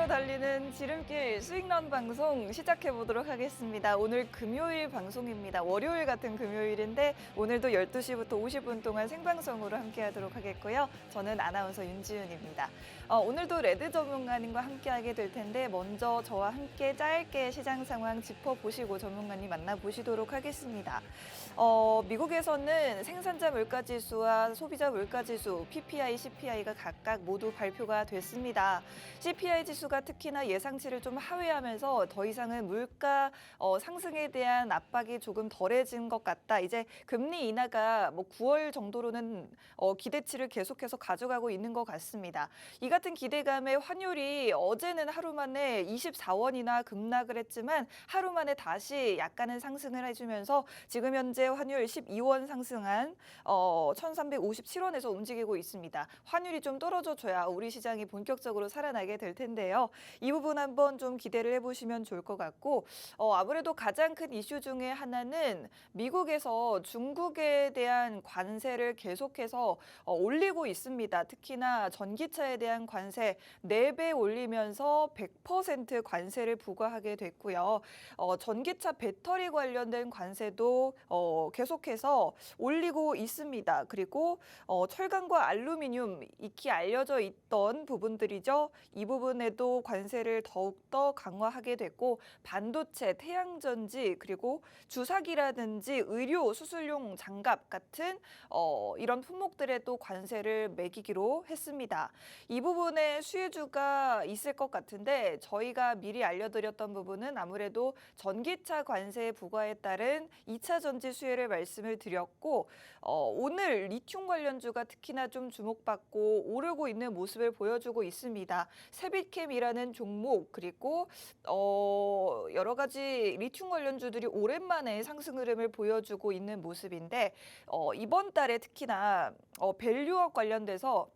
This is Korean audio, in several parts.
목표로 달리는 지름길 수익런 방송 시작해 보도록 하겠습니다. 오늘 금요일 방송입니다. 월요일 같은 금요일인데 오늘도 12시부터 50분 동안 생방송으로 함께 하도록 하겠고요. 저는 아나운서 윤지윤입니다. 오늘도 레드 전문가님과 함께 하게 될 텐데 먼저 저와 함께 짧게 시장 상황 짚어보시고 전문가님 만나보시도록 하겠습니다. 미국에서는 생산자 물가지수와 소비자 물가지수, PPI, CPI가 각각 모두 발표가 됐습니다. CPI 지수가 특히나 예상치를 좀 하회하면서 더 이상은 물가 상승에 대한 압박이 조금 덜해진 것 같다. 이제 금리 인하가 9월 정도로는 기대치를 계속해서 가져가고 있는 것 같습니다. 이 같은 기대감에 환율이 어제는 하루 만에 24원이나 급락을 했지만 하루 만에 다시 약간은 상승을 해주면서 지금 현재 환율 12원 상승한 1357원에서 움직이고 있습니다. 환율이 좀 떨어져줘야 우리 시장이 본격적으로 살아나게 될 텐데요. 이 부분 한번 좀 기대를 해보시면 좋을 것 같고 아무래도 가장 큰 이슈 중에 하나는 미국에서 중국에 대한 관세를 계속해서 올리고 있습니다. 특히나 전기차에 대한 관세 4배 올리면서 100% 관세를 부과하게 됐고요. 전기차 배터리 관련된 관세도 계속해서 올리고 있습니다. 그리고 철강과 알루미늄 익히 알려져 있던 부분들이죠. 이 부분에도 관세를 더욱더 강화하게 됐고 반도체, 태양전지 그리고 주사기라든지 의료, 수술용 장갑 같은 이런 품목들에도 관세를 매기기로 했습니다. 이 부분에 수혜주가 있을 것 같은데 저희가 미리 알려드렸던 부분은 아무래도 전기차 관세 부과에 따른 2차 전지 수혜를 말씀을 드렸고 오늘 리튬 관련주가 특히나 좀 주목받고 오르고 있는 모습을 보여주고 있습니다. 세빛캠이라는 종목 그리고 여러 가지 리튬 관련주들이 오랜만에 상승 흐름을 보여주고 있는 모습인데 이번 달에 특히나 밸류업 관련돼서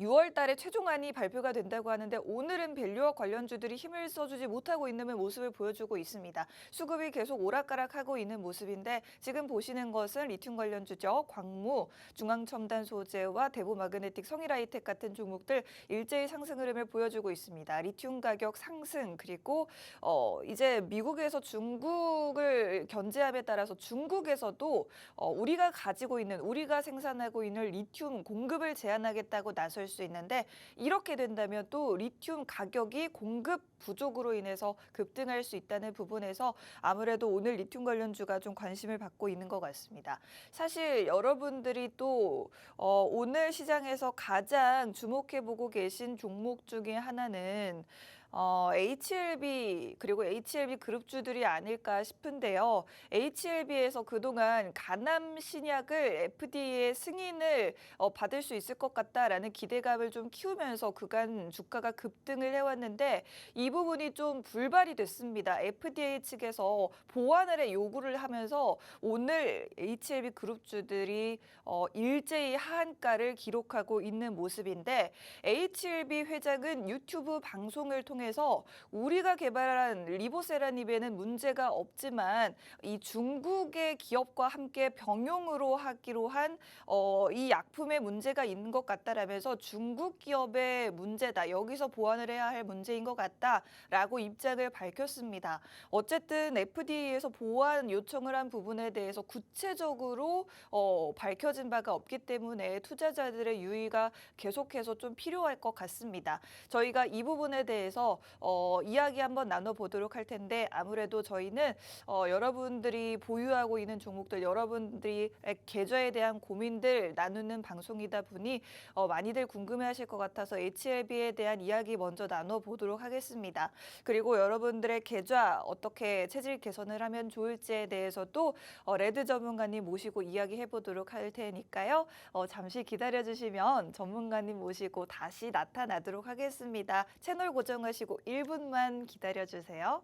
6월 달에 최종안이 발표가 된다고 하는데 오늘은 밸류업 관련주들이 힘을 써주지 못하고 있는 모습을 보여주고 있습니다. 수급이 계속 오락가락하고 있는 모습인데 지금 보시는 것은 리튬 관련주죠. 광무, 중앙첨단 소재와 대보마그네틱, 성일하이텍 같은 종목들 일제히 상승 흐름을 보여주고 있습니다. 리튬 가격 상승 그리고 이제 미국에서 중국을 견제함에 따라서 중국에서도 우리가 가지고 있는 우리가 생산하고 있는 리튬 공급을 제한하겠다고 나설 수 있는데 이렇게 된다면 또 리튬 가격이 공급 부족으로 인해서 급등할 수 있다는 부분에서 아무래도 오늘 리튬 관련주가 좀 관심을 받고 있는 것 같습니다. 사실 여러분들이 또 오늘 시장에서 가장 주목해보고 계신 종목 중에 하나는 HLB 그리고 HLB 그룹주들이 아닐까 싶은데요. HLB에서 그동안 간암 신약을 FDA 승인을 받을 수 있을 것 같다라는 기대감을 좀 키우면서 그간 주가가 급등을 해왔는데 이 부분이 좀 불발이 됐습니다. FDA 측에서 보완을 요구를 하면서 오늘 HLB 그룹주들이 일제히 하한가를 기록하고 있는 모습인데 HLB 회장은 유튜브 방송을 통해서 우리가 개발한 리보세라닙에는 문제가 없지만 이 중국의 기업과 함께 병용으로 하기로 한 이 약품에 문제가 있는 것 같다라면서 중국 기업의 문제다. 여기서 보완을 해야 할 문제인 것 같다라고 입장을 밝혔습니다. 어쨌든 FDA에서 보완 요청을 한 부분에 대해서 구체적으로 밝혀진 바가 없기 때문에 투자자들의 유의가 계속해서 좀 필요할 것 같습니다. 저희가 이 부분에 대해서 이야기 한번 나눠보도록 할 텐데 아무래도 저희는 여러분들이 보유하고 있는 종목들, 여러분들이 계좌에 대한 고민들 나누는 방송이다 보니 많이들 궁금해하실 것 같아서 HLB에 대한 이야기 먼저 나눠보도록 하겠습니다. 그리고 여러분들의 계좌 어떻게 체질 개선을 하면 좋을지에 대해서도 레드 전문가님 모시고 이야기해보도록 할 테니까요. 잠시 기다려주시면 전문가님 모시고 다시 나타나도록 하겠습니다. 채널 고정하시고 1분만 기다려주세요.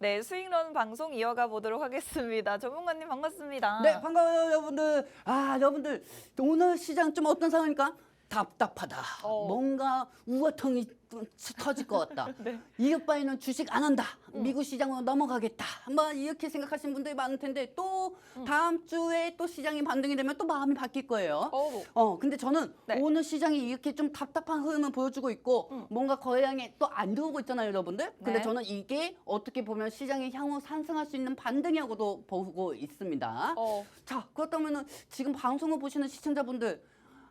네, 수익론 방송 이어가 보도록 하겠습니다. 전문가님 반갑습니다. 네, 반가워요, 여러분들. 여러분들, 오늘 시장 좀 어떤 상황입니까? 답답하다. 뭔가 우화통이 터질 것 같다. 네. 이것 바에는 주식 안 한다. 미국 시장으로 넘어가겠다. 뭐 이렇게 생각하시는 분들이 많을 텐데 또 다음 주에 또 시장이 반등이 되면 또 마음이 바뀔 거예요. 근데 저는 네. 오늘 시장이 이렇게 좀 답답한 흐름을 보여주고 있고 뭔가 거래량이 또 안 들어오고 있잖아요, 여러분들. 근데 네. 저는 이게 어떻게 보면 시장이 향후 상승할 수 있는 반등이라고도 보고 있습니다. 자, 그렇다면은 지금 방송을 보시는 시청자분들,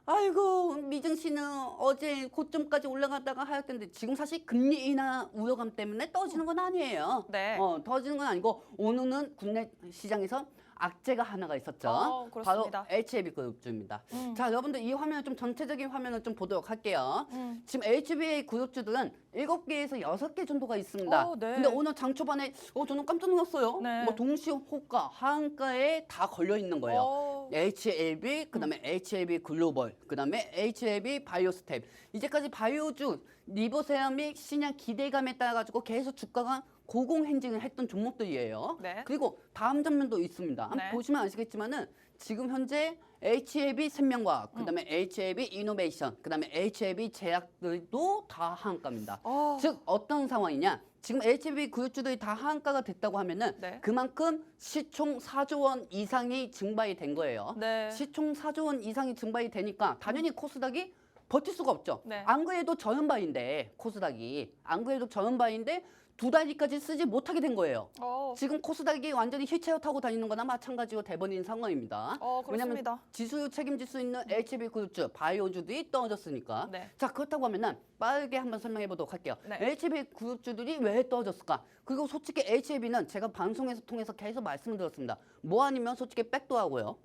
아이고 미증 씨는 어제 고점까지 올라갔다가 하였던데 지금 사실 금리 인하 우려감 때문에 떨어지는 건 아니에요. 네. 떨어지는 건 아니고 오늘은 국내 시장에서 악재가 하나가 있었죠. 그렇습니다. 바로 HAB 그룹주입니다. 자, 여러분들 이 화면을 좀 전체적인 화면을 좀 보도록 할게요. 지금 HBA 그룹주들은 7개에서 6개 정도가 있습니다. 네. 근데 오늘 장 초반에 저는 깜짝 놀랐어요. 네. 뭐 동시 호가, 하한가에 다 걸려 있는 거예요. HLB, 그다음에 HLB 글로벌, 그다음에 HLB 바이오스텝. 이제까지 바이오주, 리보세라믹, 신약 기대감에 따라 가지고 계속 주가가 고공행진을 했던 종목들이에요. 네. 그리고 다음 장면도 있습니다. 네. 보시면 아시겠지만은 지금 현재 HLB 생명과학, 그다음에 HLB 이노베이션, 그다음에 HLB 제약들도 다 하한가입니다. 즉 어떤 상황이냐? 지금 HLB 그룹주들이 다 하한가가 됐다고 하면은 네. 그만큼 시총 4조 원 이상이 증발이 된 거예요. 네. 시총 4조 원 이상이 증발이 되니까 당연히 코스닥이 버틸 수가 없죠. 네. 안 그래도 저연바인데 코스닥이 안 그래도 저연바인데 2달까지 쓰지 못하게 된 거예요. 지금 코스닥이 완전히 휠체어 타고 다니는 거나 마찬가지로 돼버린 상황입니다. 왜냐하면 그렇습니다. 지수를 책임질 수 있는 HB 그룹주, 바이오주들이 떨어졌으니까. 네. 자, 그렇다고 하면은 빠르게 한번 설명해 보도록 할게요. 네. HB 그룹주들이 왜 떨어졌을까? 그리고 솔직히 HB는 제가 방송에서 통해서 계속 말씀을 드렸습니다. 뭐 아니면 솔직히 백도 하고요.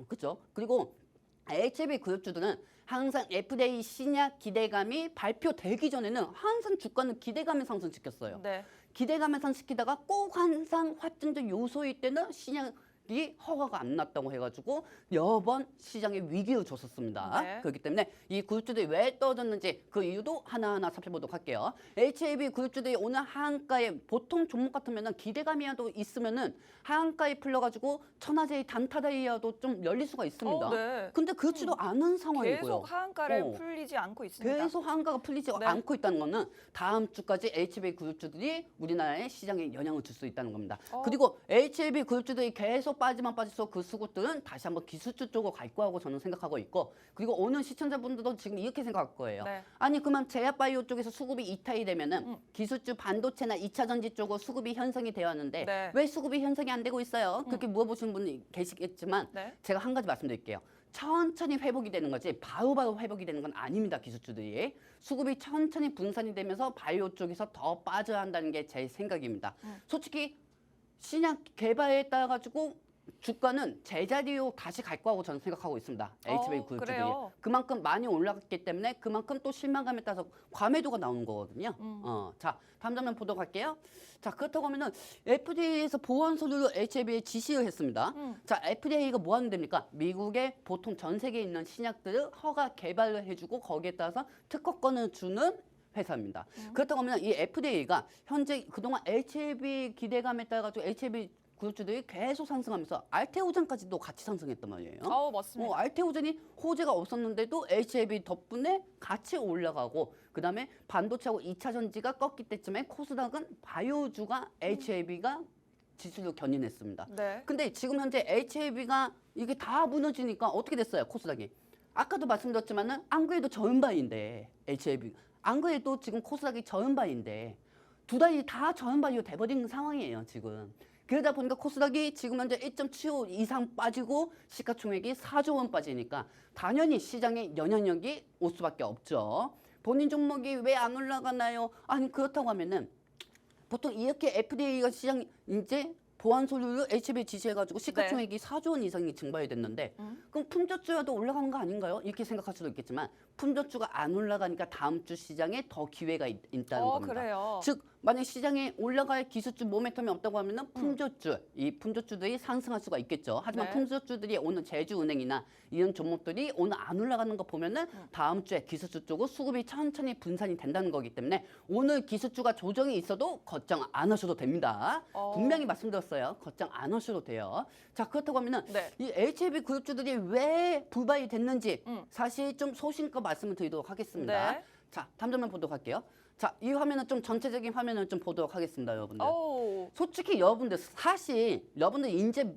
그렇죠? 그리고 HB 그룹주들은 항상 FDA 신약 기대감이 발표되기 전에는 항상 주가는 기대감을 상승시켰어요. 네. 기대감을 상승시키다가 꼭 항상 확정적 요소일 때는 신약이 허가가 안 났다고 해가지고 여러 번 시장에 위기를 줬었습니다. 네. 그렇기 때문에 이 그룹주들이 왜 떨어졌는지 그 이유도 하나하나 살펴보도록 할게요. HAB 그룹주들이 오늘 하한가에 보통 종목 같으면 기대감이라도 있으면은 하한가에 풀려가지고 천하제의 단타다이아도 좀 열릴 수가 있습니다. 네. 근데 그렇지도 않은 상황이고요. 계속 하한가를 어. 풀리지 않고 있습니다. 계속 하한가가 풀리지 네. 않고 있다는 거는 다음 주까지 HB 그룹주들이 우리나라의 시장에 영향을 줄 수 있다는 겁니다. 그리고 HB 그룹주들이 계속 빠지면 빠질수록 그 수급들은 다시 한번 기술주 쪽으로 갈 거라고 저는 생각하고 있고, 그리고 오늘 시청자분들도 지금 이렇게 생각할 거예요. 네. 아니 그러면 제약바이오 쪽에서 수급이 이탈이 되면은 기술주 반도체나 2차 전지 쪽으로 수급이 형성이 되어 왔는데 네. 왜 수급이 형성이 안 되고 있어요? 그렇게 물어보시는 분이 계시겠지만 네. 제가 한 가지 말씀드릴게요. 천천히 회복이 되는 거지 바로바로 회복이 되는 건 아닙니다. 기술주들이 수급이 천천히 분산이 되면서 바이오 쪽에서 더 빠져야 한다는 게 제 생각입니다. 솔직히 신약 개발에 따라 가지고 주가는 제자리로 다시 갈 거라고 저는 생각하고 있습니다. HB 그룹주들이 그래요? 그만큼 많이 올라갔기 때문에 그만큼 또 실망감에 따라서 과매도가 나오는 거거든요. 자, 다음 장면 보도록 할게요. 자, 그렇다고 하면은 FDA에서 보안 서류를 HB에 지시를 했습니다. 자, FDA가 뭐 하는 데입니까? 미국에 보통 전 세계에 있는 신약들을 허가 개발을 해주고 거기에 따라서 특허권을 주는 회사입니다. 그렇다고 하면 이 FDA가 현재 그동안 HLB 기대감에 따라 가지고 HLB 그룹주들이 계속 상승하면서 알테오젠까지도 같이 상승했단 말이에요. 맞습니다. 알테오젠이 호재가 없었는데도 HLB 덕분에 같이 올라가고, 그다음에 반도체하고 2차 전지가 꺾일 때쯤에 코스닥은 바이오주가 HLB가 지수를 견인했습니다. 네. 근데 지금 현재 HLB가 이게 다 무너지니까 어떻게 됐어요, 코스닥이? 아까도 말씀드렸지만은 안 그래도 저연바인데 HLB 안 그래도 지금 코스닥이 저연바인데 두 달이 다 저연바이로 돼버린 상황이에요, 지금. 그러다 보니까 코스닥이 지금 현재 1.75 이상 빠지고 시가총액이 4조 원 빠지니까 당연히 시장에 영향력이 올 수밖에 없죠. 본인 종목이 왜 안 올라가나요? 아니 그렇다고 하면은 보통 이렇게 FDA가 시장 이제 보안 소류를 HB에 지시해가지고 시가총액이 4조 원 이상이 증발이 됐는데 그럼 품절주라도 올라가는 거 아닌가요? 이렇게 생각할 수도 있겠지만 품절주가 안 올라가니까 다음 주 시장에 더 기회가 있다는 겁니다. 그래요. 즉 만약 시장에 올라갈 기술주 모멘텀이 없다고 하면은 품절주, 이 품절주들이 상승할 수가 있겠죠. 하지만 네. 품절주들이 오늘 제주은행이나 이런 종목들이 오늘 안 올라가는 거 보면은 다음 주에 기술주 쪽으로 수급이 천천히 분산이 된다는 거기 때문에 오늘 기술주가 조정이 있어도 걱정 안 하셔도 됩니다. 분명히 말씀드렸어요. 걱정 안 하셔도 돼요. 자, 그렇다고 하면은 네. 이 HLB 그룹주들이 왜 불발이 됐는지 사실 좀 소신껏 말씀을 드리도록 하겠습니다. 네. 자, 다음 장면 보도록 할게요. 자, 이 화면은 좀 전체적인 화면을 좀 보도록 하겠습니다, 여러분들. 오. 솔직히 여러분들 사실 여러분들 이제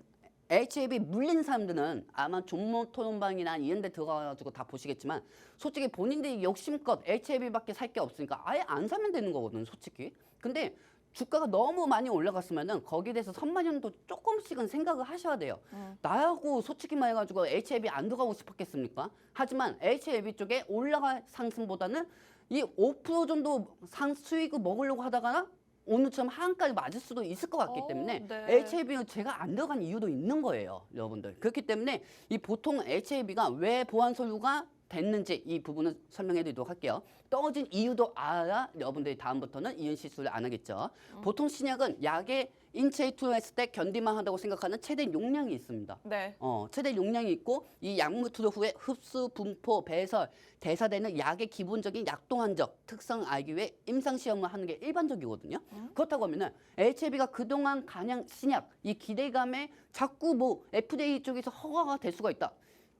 HLB 물린 사람들은 아마 종목 토론방이나 이런 데 들어가가지고 다 보시겠지만 솔직히 본인들이 욕심껏 HLB밖에 살 게 없으니까 아예 안 사면 되는 거거든, 솔직히. 근데 주가가 너무 많이 올라갔으면은 거기에 대해서 선반영도 조금씩은 생각을 하셔야 돼요. 나하고 솔직히 말해가지고 HLB 안 들어가고 싶었겠습니까? 하지만 HLB 쪽에 올라갈 상승보다는 이 5% 정도 수익을 먹으려고 하다가 오늘처럼 하한까지 맞을 수도 있을 것 같기 때문에 네. HLB는 제가 안 들어간 이유도 있는 거예요, 여러분들. 그렇기 때문에 이 보통 HLB가 왜 보완 소유가 됐는지 이 부분을 설명해 드리도록 할게요. 떨어진 이유도 알아 여러분들이 다음부터는 이런 실수를 안 하겠죠. 보통 신약은 약에 인체에 투여했을 때 견디만 하다고 생각하는 최대 용량이 있습니다. 네. 최대 용량이 있고 이 약물 투여 후에 흡수, 분포, 배설, 대사되는 약의 기본적인 약동환적 특성을 알기 위해 임상 시험을 하는 게 일반적이거든요. 그렇다고 하면은 HLB가 그동안 간양 신약 이 기대감에 자꾸 뭐 FDA 쪽에서 허가가 될 수가 있다.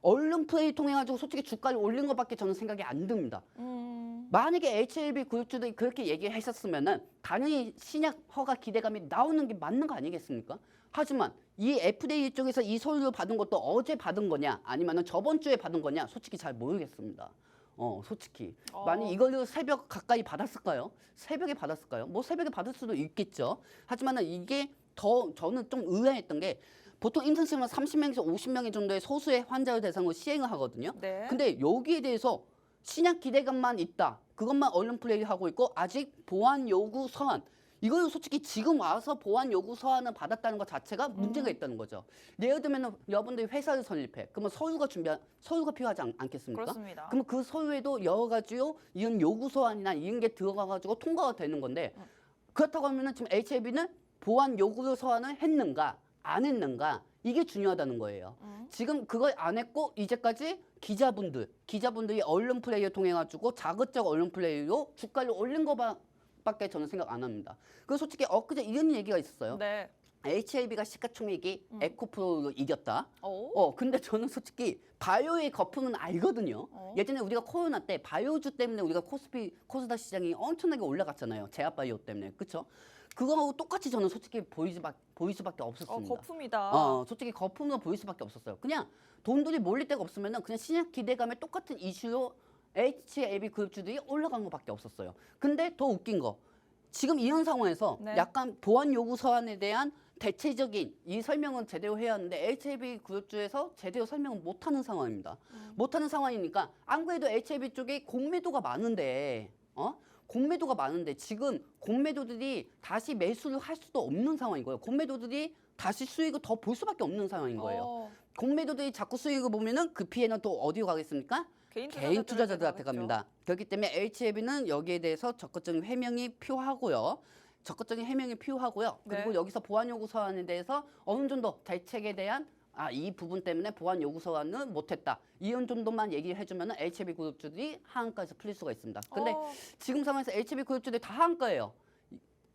언론 플레이 통해 가지고 솔직히 주가를 올린 것밖에 저는 생각이 안 듭니다. 만약에 HLB 그룹주들이 그렇게 얘기했었으면은 당연히 신약 허가 기대감이 나오는 게 맞는 거 아니겠습니까? 하지만 이 FDA 쪽에서 이 서류를 받은 것도 어제 받은 거냐 아니면은 저번 주에 받은 거냐 솔직히 잘 모르겠습니다. 솔직히 만약 이걸 새벽 가까이 받았을까요? 새벽에 받았을까요? 뭐 새벽에 받을 수도 있겠죠. 하지만은 이게 더 저는 좀 의아했던 게 보통 임상시험은 30명에서 50명 정도의 소수의 환자를 대상으로 시행을 하거든요. 네. 근데 여기에 대해서 신약 기대감만 있다. 그것만 언론 플레이하고 있고 아직 보완 요구 서한. 이걸 솔직히 지금 와서 보완 요구 서한을 받았다는 것 자체가 문제가 있다는 거죠. 예를 들면 여러분들이 회사를 설립해. 그러면 서류가 필요하지 않겠습니까? 그렇습니다. 그러면 그 서류에도 여러 가지로 이런 요구 서한이나 이런 게 들어가가지고 통과가 되는 건데 그렇다고 하면은 지금 HLB는 보완 요구 서한을 했는가 안 했는가 이게 중요하다는 거예요. 지금 그걸 안 했고 이제까지 기자분들이 언론 플레이를 통해 가지고 자극적 언론 플레이로 주가를 올린 거밖에 저는 생각 안 합니다. 그리고 솔직히 엊그제 이런 얘기가 있었어요. 네. HLB가 시가총액이 에코프로로 이겼다. 오. 근데 저는 솔직히 바이오의 거품은 알거든요. 예전에 우리가 코로나 때 바이오주 때문에 우리가 코스닥 시장이 엄청나게 올라갔잖아요. 제약바이오 때문에. 그렇죠? 그거하고 똑같이 저는 솔직히 보일 수밖에 없었습니다. 거품이다. 솔직히 거품으로 보일 수밖에 없었어요. 그냥 돈들이 몰릴 데가 없으면은 그냥 신약 기대감에 똑같은 이슈로 HLB 그룹주들이 올라간 것밖에 없었어요. 근데 더 웃긴 거 지금 이런 상황에서 네. 약간 보완 요구 서한에 대한 대체적인 이 설명은 제대로 해야 하는데 HLB 그룹주에서 제대로 설명을 못하는 상황입니다. 못하는 상황이니까 안 그래도 HLB 쪽에 공매도가 많은데 공매도가 많은데 지금 공매도들이 다시 매수를 할 수도 없는 상황인 거예요. 공매도들이 다시 수익을 더 볼 수밖에 없는 상황인 거예요. 공매도들이 자꾸 수익을 보면은 그 피해는 또 어디로 가겠습니까? 개인 투자자들한테 갑니다. 그렇기 때문에 HLB는 여기에 대해서 적극적인 해명이 필요하고요. 그리고 네. 여기서 보완 요구 서한에 대해서 어느 정도 대책에 대한 이 부분 때문에 보완 요구 서한은 못했다. 이런 정도만 얘기를 해주면 HLB 그룹주들이 하한가에서 풀릴 수가 있습니다. 근데 지금 상황에서 HLB 그룹주들이 다 하한가예요.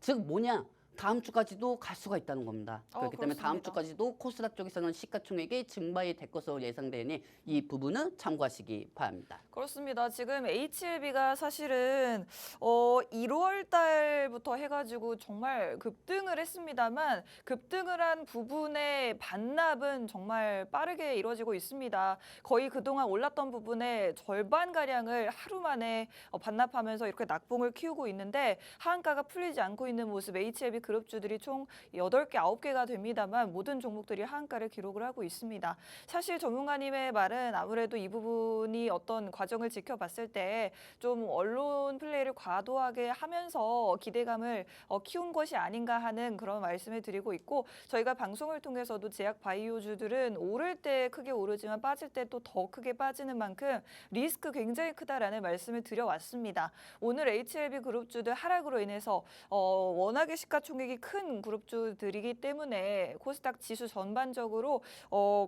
즉 뭐냐? 다음 주까지도 갈 수가 있다는 겁니다. 그렇기 때문에 다음 그렇습니다. 주까지도 코스닥 쪽에서는 시가총액이 증발이 될 것으로 예상되니 이 부분은 참고하시기 바랍니다. 그렇습니다. 지금 HLB가 사실은 1월 달부터 해가지고 정말 급등을 했습니다만 급등을 한 부분의 반납은 정말 빠르게 이루어지고 있습니다. 거의 그동안 올랐던 부분의 절반가량을 하루 만에 반납하면서 이렇게 낙봉을 키우고 있는데 하한가가 풀리지 않고 있는 모습 HLB 그룹주들이 총 8개, 9개가 됩니다만 모든 종목들이 하한가를 기록을 하고 있습니다. 사실 전문가님의 말은 아무래도 이 부분이 어떤 과정을 지켜봤을 때 좀 언론 플레이를 과도하게 하면서 기대감을 키운 것이 아닌가 하는 그런 말씀을 드리고 있고, 저희가 방송을 통해서도 제약 바이오주들은 오를 때 크게 오르지만 빠질 때 또 더 크게 빠지는 만큼 리스크 굉장히 크다라는 말씀을 드려왔습니다. 오늘 HLB 그룹주들 하락으로 인해서 워낙에 시가총액이 큰 그룹주들이기 때문에 코스닥 지수 전반적으로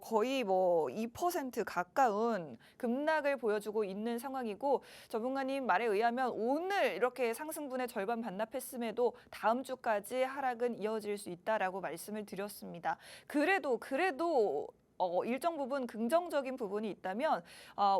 거의 뭐 2% 가까운 급락을 보여주고 있는 상황이고, 전문가님 말에 의하면 오늘 이렇게 상승분의 절반 반납했음에도 다음 주까지 하락은 이어질 수 있다라고 말씀을 드렸습니다. 그래도 일정 부분 긍정적인 부분이 있다면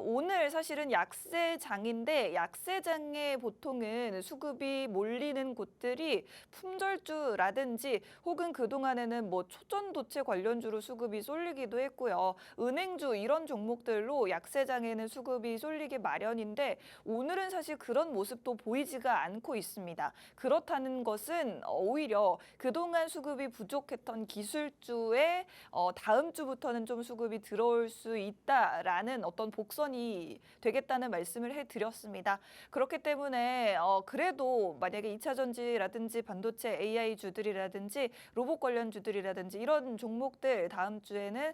오늘 사실은 약세장인데, 약세장에 보통은 수급이 몰리는 곳들이 품절주라든지 혹은 그동안에는 뭐 초전도체 관련주로 수급이 쏠리기도 했고요. 은행주 이런 종목들로 약세장에는 수급이 쏠리기 마련인데 오늘은 사실 그런 모습도 보이지가 않고 있습니다. 그렇다는 것은 오히려 그동안 수급이 부족했던 기술주에 다음 주부터는 좀 수급이 들어올 수 있다라는 어떤 복선이 되겠다는 말씀을 해드렸습니다. 그렇기 때문에 그래도 만약에 2차 전지라든지 반도체 AI주들이라든지 로봇 관련주들이라든지 이런 종목들 다음 주에는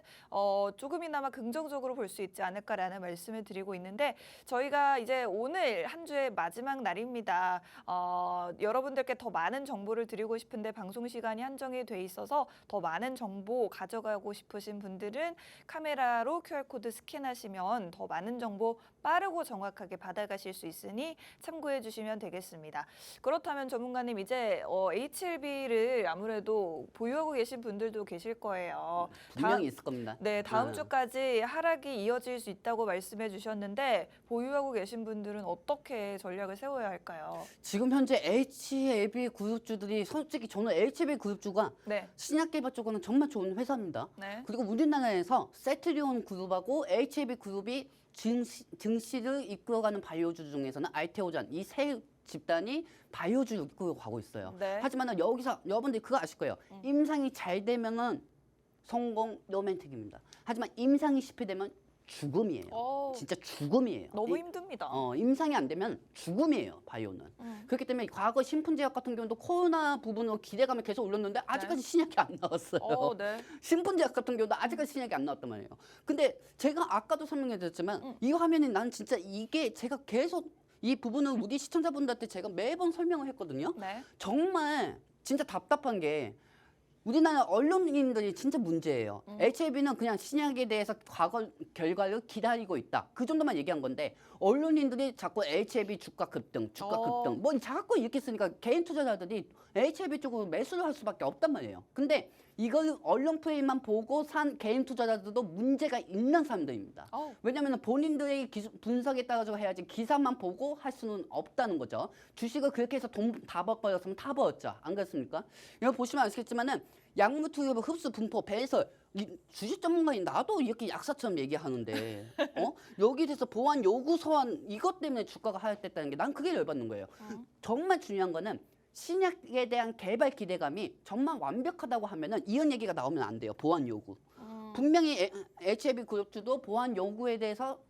조금이나마 긍정적으로 볼 수 있지 않을까라는 말씀을 드리고 있는데, 저희가 이제 오늘 한 주의 마지막 날입니다. 여러분들께 더 많은 정보를 드리고 싶은데 방송 시간이 한정이 돼 있어서 더 많은 정보 가져가고 싶으신 분들은 카메라로 QR코드 스캔하시면 더 많은 정보 빠르고 정확하게 받아가실 수 있으니 참고해 주시면 되겠습니다. 그렇다면 전문가님, 이제 HLB를 아무래도 보유하고 계신 분들도 계실 거예요. 분명히 있을 겁니다. 네, 다음 주까지 하락이 이어질 수 있다고 말씀해 주셨는데 보유하고 계신 분들은 어떻게 전략을 세워야 할까요? 지금 현재 HLB 그룹주들이 솔직히 저는 HLB 그룹주가 네. 신약개발 쪽으로는 정말 좋은 회사입니다. 네. 그리고 우리나라에서 세트리온 그룹하고 HLB 그룹이 증시를 이끌어가는 바이오주 중에서는 알테오잔 이 세 집단이 바이오주를 이끌어 가고 있어요. 네. 하지만 여기서 여러분들이 그거 아실 거예요. 임상이 잘 되면은 성공 로맨틱입니다. 하지만 임상이 실패되면 죽음이에요. 진짜 죽음이에요. 너무 힘듭니다. 임상이 안 되면 죽음이에요, 바이오는. 그렇기 때문에 과거 신풍제약 같은 경우도 코로나 부분으로 기대감을 계속 올렸는데 아직까지 신약이 안 나왔어요. 네. 신풍제약 같은 경우도 아직까지 신약이 안 나왔단 말이에요. 근데 제가 아까도 설명해 드렸지만 이 화면이 난 진짜 이게 제가 계속 이 부분을 우리 시청자분들한테 제가 매번 설명을 했거든요. 네. 정말 진짜 답답한 게 우리나라 언론인들이 진짜 문제예요. HLB는 그냥 신약에 대해서 과거 결과를 기다리고 있다. 그 정도만 얘기한 건데 언론인들이 자꾸 HLB 주가 급등, 뭐 자꾸 이렇게 쓰니까 개인 투자자들이 HLB 쪽으로 매수를 할 수밖에 없단 말이에요. 근데 이걸 언론 플레이만 보고 산 개인 투자자들도 문제가 있는 사람들입니다. 왜냐하면 본인들의 분석에 따라서 해야지 기사만 보고 할 수는 없다는 거죠. 주식을 그렇게 해서 돈 다 벌었으면 다 벌었죠. 안 그렇습니까? 이거 보시면 아시겠지만은 약물 투여, 흡수, 분포, 배설 주식 전문가인 나도 이렇게 약사처럼 얘기하는데 여기 대해서 보안 요구 서한 이것 때문에 주가가 하락됐다는 게 난 그게 열받는 거예요. 정말 중요한 거는 신약에 대한 개발 기대감이 정말 완벽하다고 하면은 이런 얘기가 나오면 안 돼요. 보안 요구. 분명히 HLB 그룹주도 보안 요구에 대해서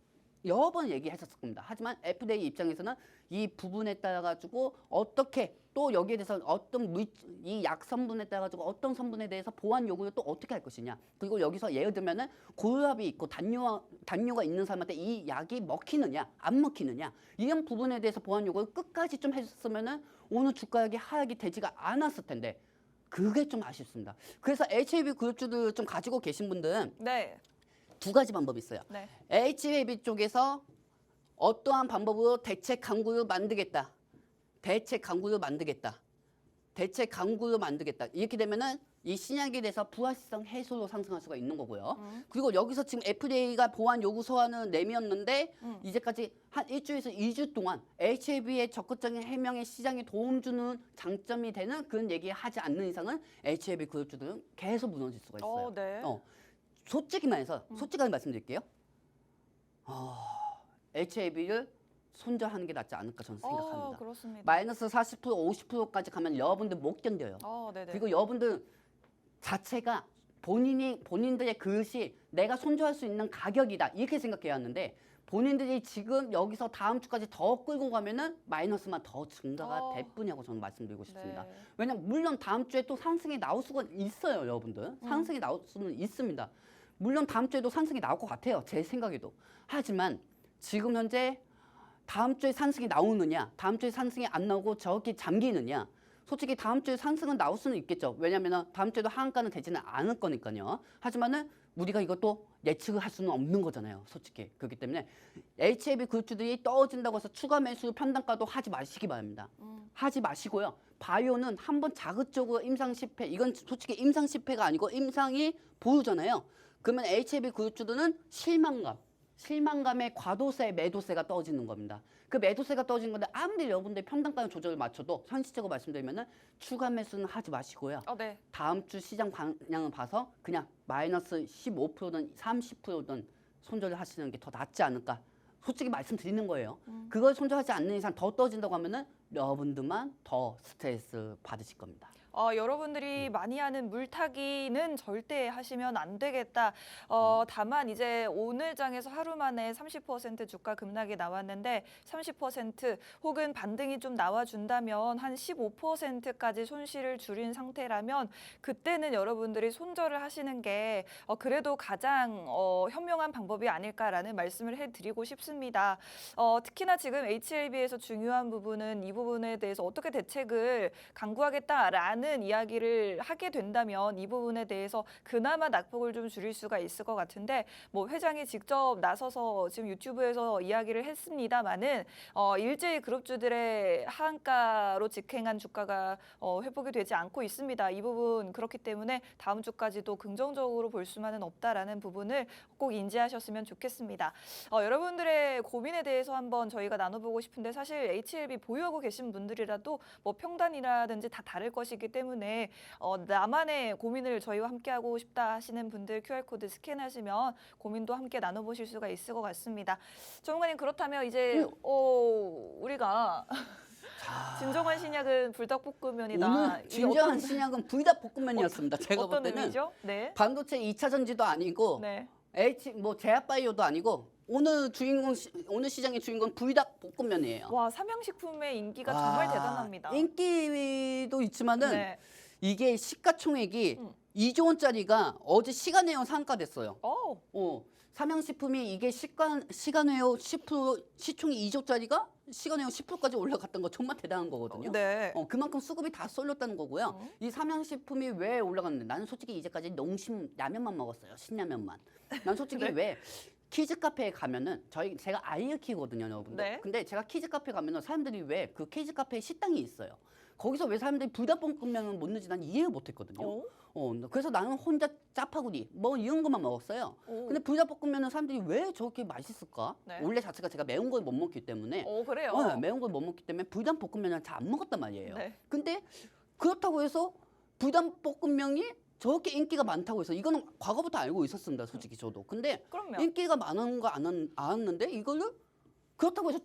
여러 번 얘기하셨을 겁니다. 하지만 FDA 입장에서는 이 부분에 따라 가지고 어떻게 또 여기에 대해서 어떤 이 약 성분에 따라 가지고 어떤 성분에 대해서 보안 요구를 또 어떻게 할 것이냐. 그리고 여기서 예를 들면은 고혈압이 있고 당뇨가 있는 사람한테 이 약이 먹히느냐 안 먹히느냐 이런 부분에 대해서 보안 요구를 끝까지 좀 해줬으면은 오늘 주가하락이 하락이 되지가 않았을 텐데 그게 좀 아쉽습니다. 그래서 HLB 그룹주들 좀 가지고 계신 분들은 네. 두 가지 방법이 있어요. 네. HLB 쪽에서 어떠한 방법으로 대책 강구를 만들겠다. 대책 강구를 만들겠다. 이렇게 되면은 이 신약에 대해서 부활성 해소로 상승할 수가 있는 거고요. 그리고 여기서 지금 FDA가 보안 요구 서한을 내밀었는데 이제까지 한 1주에서 2주 동안 HLB의 적극적인 해명에 시장에 도움 주는 장점이 되는 그런 얘기 하지 않는 이상은 HLB 그룹주들은 계속 무너질 수가 있어요. 네. 솔직하게 말씀드릴게요. HLB를 손절하는 게 낫지 않을까 저는 생각합니다. 그렇습니다. 마이너스 40%, 50%까지 가면 여러분들 못 견뎌요. 네네. 그리고 여러분들 자체가 본인들의 그릇이 내가 손절할 수 있는 가격이다 이렇게 생각해야 하는데 본인들이 지금 여기서 다음 주까지 더 끌고 가면은 마이너스만 더 증가가 될 뿐이라고 저는 말씀드리고 싶습니다. 네. 왜냐면 물론 다음 주에 또 상승이 나올 수가 있어요, 여러분들. 상승이 나올 수는 있습니다. 물론 다음 주에도 상승이 나올 것 같아요, 제 생각에도. 하지만 지금 현재 다음 주에 상승이 나오느냐, 다음 주에 상승이 안 나오고 저렇게 잠기느냐. 솔직히 다음 주에 상승은 나올 수는 있겠죠. 왜냐하면 다음 주에도 하한가는 되지는 않을 거니까요. 하지만은 우리가 이것도 예측을 할 수는 없는 거잖아요. 솔직히. 그렇기 때문에 HAB 그룹주들이 떨어진다고 해서 추가 매수 편단가도 하지 마시기 바랍니다. 하지 마시고요. 바이오는 한번 자극적으로 임상 실패, 이건 솔직히 임상 실패가 아니고 임상이 보유잖아요. 그러면 HAB 그룹주들은 실망감에 과도세, 매도세가 떨어지는 겁니다. 그 매도세가 떨어지는 건데 아무리 여러분들 편단가 조절을 맞춰도 현실적으로 말씀드리면은 추가 매수는 하지 마시고요. 네. 다음 주 시장 방향을 봐서 그냥 마이너스 15%든 30%든 손절을 하시는 게 더 낫지 않을까. 솔직히 말씀드리는 거예요. 그걸 손절하지 않는 이상 더 떨어진다고 하면은 여러분들만 더 스트레스 받으실 겁니다. 여러분들이 많이 하는 물타기는 절대 하시면 안 되겠다. 다만 이제 오늘 장에서 하루 만에 30% 주가 급락이 나왔는데 30% 혹은 반등이 좀 나와준다면 한 15%까지 손실을 줄인 상태라면 그때는 여러분들이 손절을 하시는 게 그래도 가장 현명한 방법이 아닐까라는 말씀을 해드리고 싶습니다. 특히나 지금 HLB에서 중요한 부분은 이 부분에 대해서 어떻게 대책을 강구하겠다라는 이야기를 하게 된다면 이 부분에 대해서 그나마 낙폭을 좀 줄일 수가 있을 것 같은데 뭐 회장이 직접 나서서 지금 유튜브에서 이야기를 했습니다마는 일제히 그룹주들의 하한가로 직행한 주가가 회복이 되지 않고 있습니다. 이 부분 그렇기 때문에 다음 주까지도 긍정적으로 볼 수만은 없다라는 부분을 꼭 인지하셨으면 좋겠습니다. 여러분들의 고민에 대해서 한번 저희가 나눠보고 싶은데 사실 HLB 보유하고 계신 분들이라도 뭐 평단이라든지 다 다를 것이기 때문에 나만의 고민을 저희와 함께하고 싶다 하시는 분들 QR코드 스캔하시면 고민도 함께 나눠보실 수가 있을 것 같습니다. 전문가님 그렇다면 이제 우리가 진정한 신약은 불닭볶음면이다. 오늘 이게 진정한 신약은 불닭볶음면이었습니다. 제가 볼 어떤 때는 의미죠? 네. 반도체 2차 전지도 아니고 네. 제약바이오도 아니고 오늘 시장의 주인공 불닭볶음면이에요. 와, 삼양식품의 인기가 정말 대단합니다. 인기도 있지만은 네. 이게 시가총액이 2조 원짜리가 어제 시간외로 상가됐어요. 삼양식품이 이게 시간외로 10% 시총이 2조짜리가 시간외로 10%까지 올라갔던 거 정말 대단한 거거든요. 네. 그만큼 수급이 다 쏠렸다는 거고요. 이 삼양식품이 왜 올라갔는데 나는 솔직히 이제까지 농심 라면만 먹었어요. 신라면만. 난 솔직히 네. 왜 키즈 카페에 가면은 제가 아이를 키우거든요, 여러분들. 네. 근데 제가 키즈 카페 가면은 사람들이 왜 그 키즈 카페에 식당이 있어요. 거기서 왜 사람들이 불닭볶음면을 못 넣는지 난 이해를 못 했거든요. 그래서 나는 혼자 짜파구리 뭐 이런 것만 먹었어요. 근데 불닭볶음면은 사람들이 왜 저렇게 맛있을까? 네. 원래 자체가 제가 매운 걸 못 먹기 때문에 그래요? 매운 걸 못 먹기 때문에 불닭볶음면을 잘 안 먹었단 말이에요. 네. 근데 그렇다고 해서 불닭볶음면이 저렇게 인기가 많다고 해서 이거는 과거부터 알고 있었습니다. 솔직히 저도. 근데 그럼요. 인기가 많은 거 알았는데 이거를 그렇다고 해서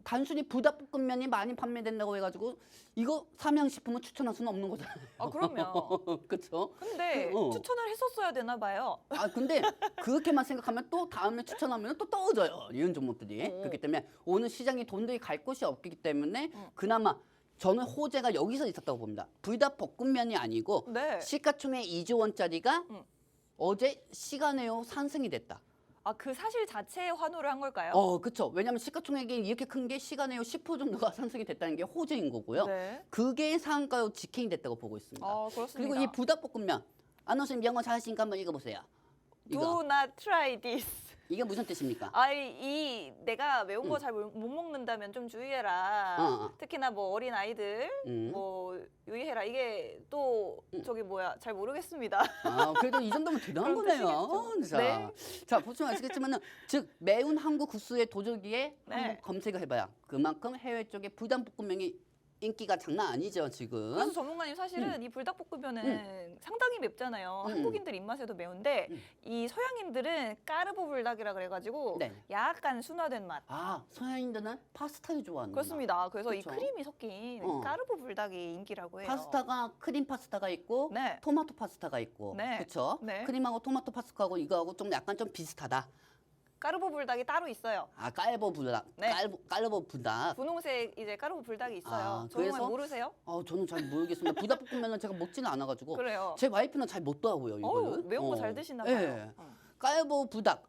단순히 불닭볶음면이 많이 판매된다고 해가지고 이거 삼양식품은 추천할 수는 없는 거잖아요. 그럼요. 그렇죠? 근데 추천을 했었어야 되나 봐요. 근데 그렇게만 생각하면 또 다음에 추천하면 또 떨어져요. 이런 종목들이. 그렇기 때문에 오늘 시장이 돈들이 갈 곳이 없기 때문에 그나마 저는 호재가 여기서 있었다고 봅니다. 불닭볶음면이 아니고 네. 시가총액 2조 원짜리가 어제 시간외로 상승이 됐다. 그 사실 자체에 환호를 한 걸까요? 그렇죠. 왜냐하면 시가총액이 이렇게 큰 게 시간외로 10% 정도가 상승이 됐다는 게 호재인 거고요. 네. 그게 상한가로 직행이 됐다고 보고 있습니다. 그렇습니다. 그리고 이 불닭볶음면 아나운서님 영어 잘하시니까 한번 읽어보세요. Do not try this. 이게 무슨 뜻입니까? 내가 매운 거 잘 못 먹는다면 좀 주의해라. 특히나 뭐 어린 아이들 뭐 유의해라. 이게 또 저기 뭐야 잘 모르겠습니다. 그래도 이 정도면 대단한 그런 거네요. 뜻이겠죠. 자, 보시면 아시겠지만은 즉 매운 한국 국수의 도전기에 네. 한번 검색을 해봐야 그만큼 해외 쪽에 불닭볶음면이 인기가 장난 아니죠 지금. 그래서 전문가님 사실은 이 불닭볶음면은 상당히 맵잖아요. 한국인들 입맛에도 매운데 이 서양인들은 까르보 불닭이라 그래가지고 네. 약간 순화된 맛. 아 서양인들은 파스타를 좋아하는. 그렇습니다. 그래서 이 그쵸. 크림이 섞인 어. 까르보 불닭이 인기라고 해요. 파스타가 크림 파스타가 있고 네. 토마토 파스타가 있고 네. 그렇죠? 네. 크림하고 토마토 파스타하고 이거하고 좀 약간 좀 비슷하다. 까르보 불닭이 따로 있어요. 아 깔보 불닭, 네. 깔보 불닭. 분홍색 이제 까르보 불닭이 있어요. 아, 정말 그래서? 모르세요? 저는 잘 모르겠습니다. 불닭볶음면은 제가 먹지는 않아가지고 그래요. 제 와이프는 잘 먹더라고요 이거를. 매운 거 잘 드시나 봐요. 예. 어. 깔보 불닭.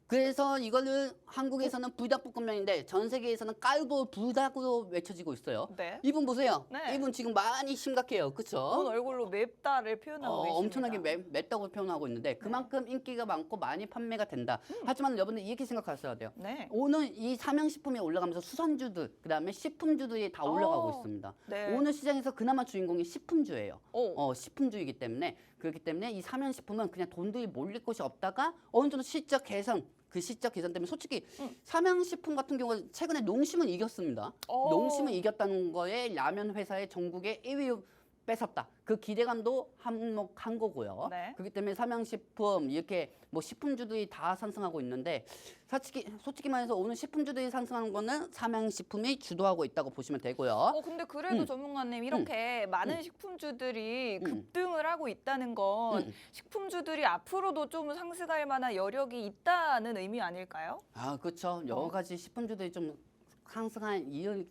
그래서 이거를 한국에서는 불닭볶음면인데 전 세계에서는 깔보 불닭으로 외쳐지고 있어요. 네. 이분 보세요. 네. 이분 지금 많이 심각해요. 온 그렇죠? 얼굴로 맵다를 표현하고 계십니다. 엄청나게 맵다고 표현하고 있는데 그만큼 인기가 많고 많이 판매가 된다. 하지만 여러분들 이렇게 생각하셔야 돼요. 네. 오늘 이 삼양식품이 올라가면서 수산주들, 그다음에 식품주들이 다 올라가고 있습니다. 네. 오늘 시장에서 그나마 주인공이 식품주예요. 오. 식품주이기 때문에 그렇기 때문에 이 삼양식품은 그냥 돈들이 몰릴 곳이 없다가 어느 정도 실적 개선, 그 실적 개선 때문에 솔직히 삼양식품 같은 경우는 최근에 농심은 이겼습니다. 오. 농심은 이겼다는 거에 라면 회사의 전국의 1위 뺏었다. 그 기대감도 한몫한 거고요. 네. 그렇기 때문에 삼양식품 이렇게 뭐 식품주들이 다 상승하고 있는데 솔직히 말해서 오늘 식품주들이 상승하는 거는 삼양식품이 주도하고 있다고 보시면 되고요. 근데 그래도 전문가님 이렇게 많은 식품주들이 급등을 하고 있다는 건 식품주들이 앞으로도 좀 상승할 만한 여력이 있다는 의미 아닐까요? 아 그렇죠. 여러 가지 식품주들이 좀 상승한 이유가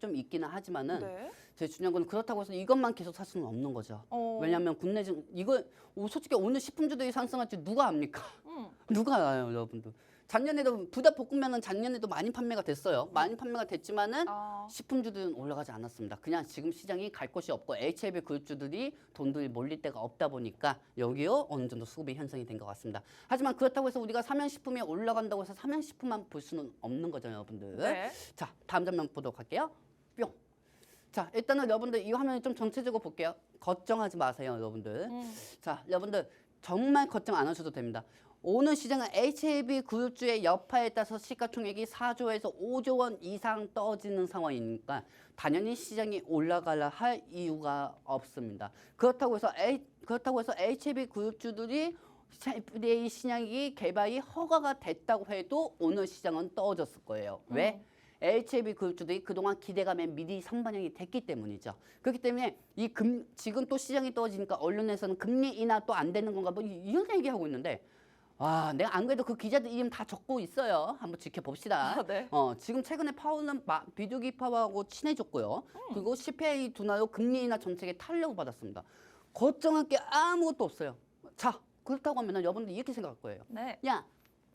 좀 있기는 하지만은 네. 제 중요한 건 그렇다고 해서 이것만 계속 살 수는 없는 거죠. 어. 왜냐하면 국내 이거 솔직히 오늘 식품주들이 상승할지 누가 압니까? 누가 알아요, 여러분들? 작년에도 불닭볶음면은 작년에도 많이 판매가 됐어요. 많이 판매가 됐지만은 아. 식품주들은 올라가지 않았습니다. 그냥 지금 시장이 갈 곳이 없고 HLB 그룹주들이 돈들이 몰릴 데가 없다 보니까 여기요 어느 정도 수급이 형성이 된 것 같습니다. 하지만 그렇다고 해서 우리가 삼양식품이 올라간다고 해서 삼양식품만 볼 수는 없는 거죠, 여러분들. 네. 자, 다음 장면 보도록 할게요. 뿅. 자, 일단은 여러분들 이 화면을 좀 전체적으로 볼게요. 걱정하지 마세요, 여러분들. 자, 여러분들 정말 걱정 안 하셔도 됩니다. 오늘 시장은 HLB 그룹주의 여파에 따라서 시가총액이 4조에서 5조 원 이상 떨어지는 상황이니까 당연히 시장이 올라가려 할 이유가 없습니다. 그렇다고 해서 HLB 그룹주들이 FDA 신약이 개발이 허가가 됐다고 해도 오늘 시장은 떨어졌을 거예요. 왜? HLB 그룹주들이 그동안 기대감에 미리 선반영이 됐기 때문이죠. 그렇기 때문에 지금 또 시장이 떨어지니까 언론에서는 금리 인하 또 안 되는 건가 뭐 이런 얘기하고 있는데 와, 내가 안 그래도 그 기자들 이름 다 적고 있어요. 한번 지켜봅시다. 아, 네. 지금 최근에 파월은 비둘기 파워하고 친해졌고요. 그리고 CPI 둔화로 금리 인하 정책에 탄력을 받았습니다. 걱정할 게 아무것도 없어요. 자, 그렇다고 하면 여러분들 이렇게 생각할 거예요. 네. 야,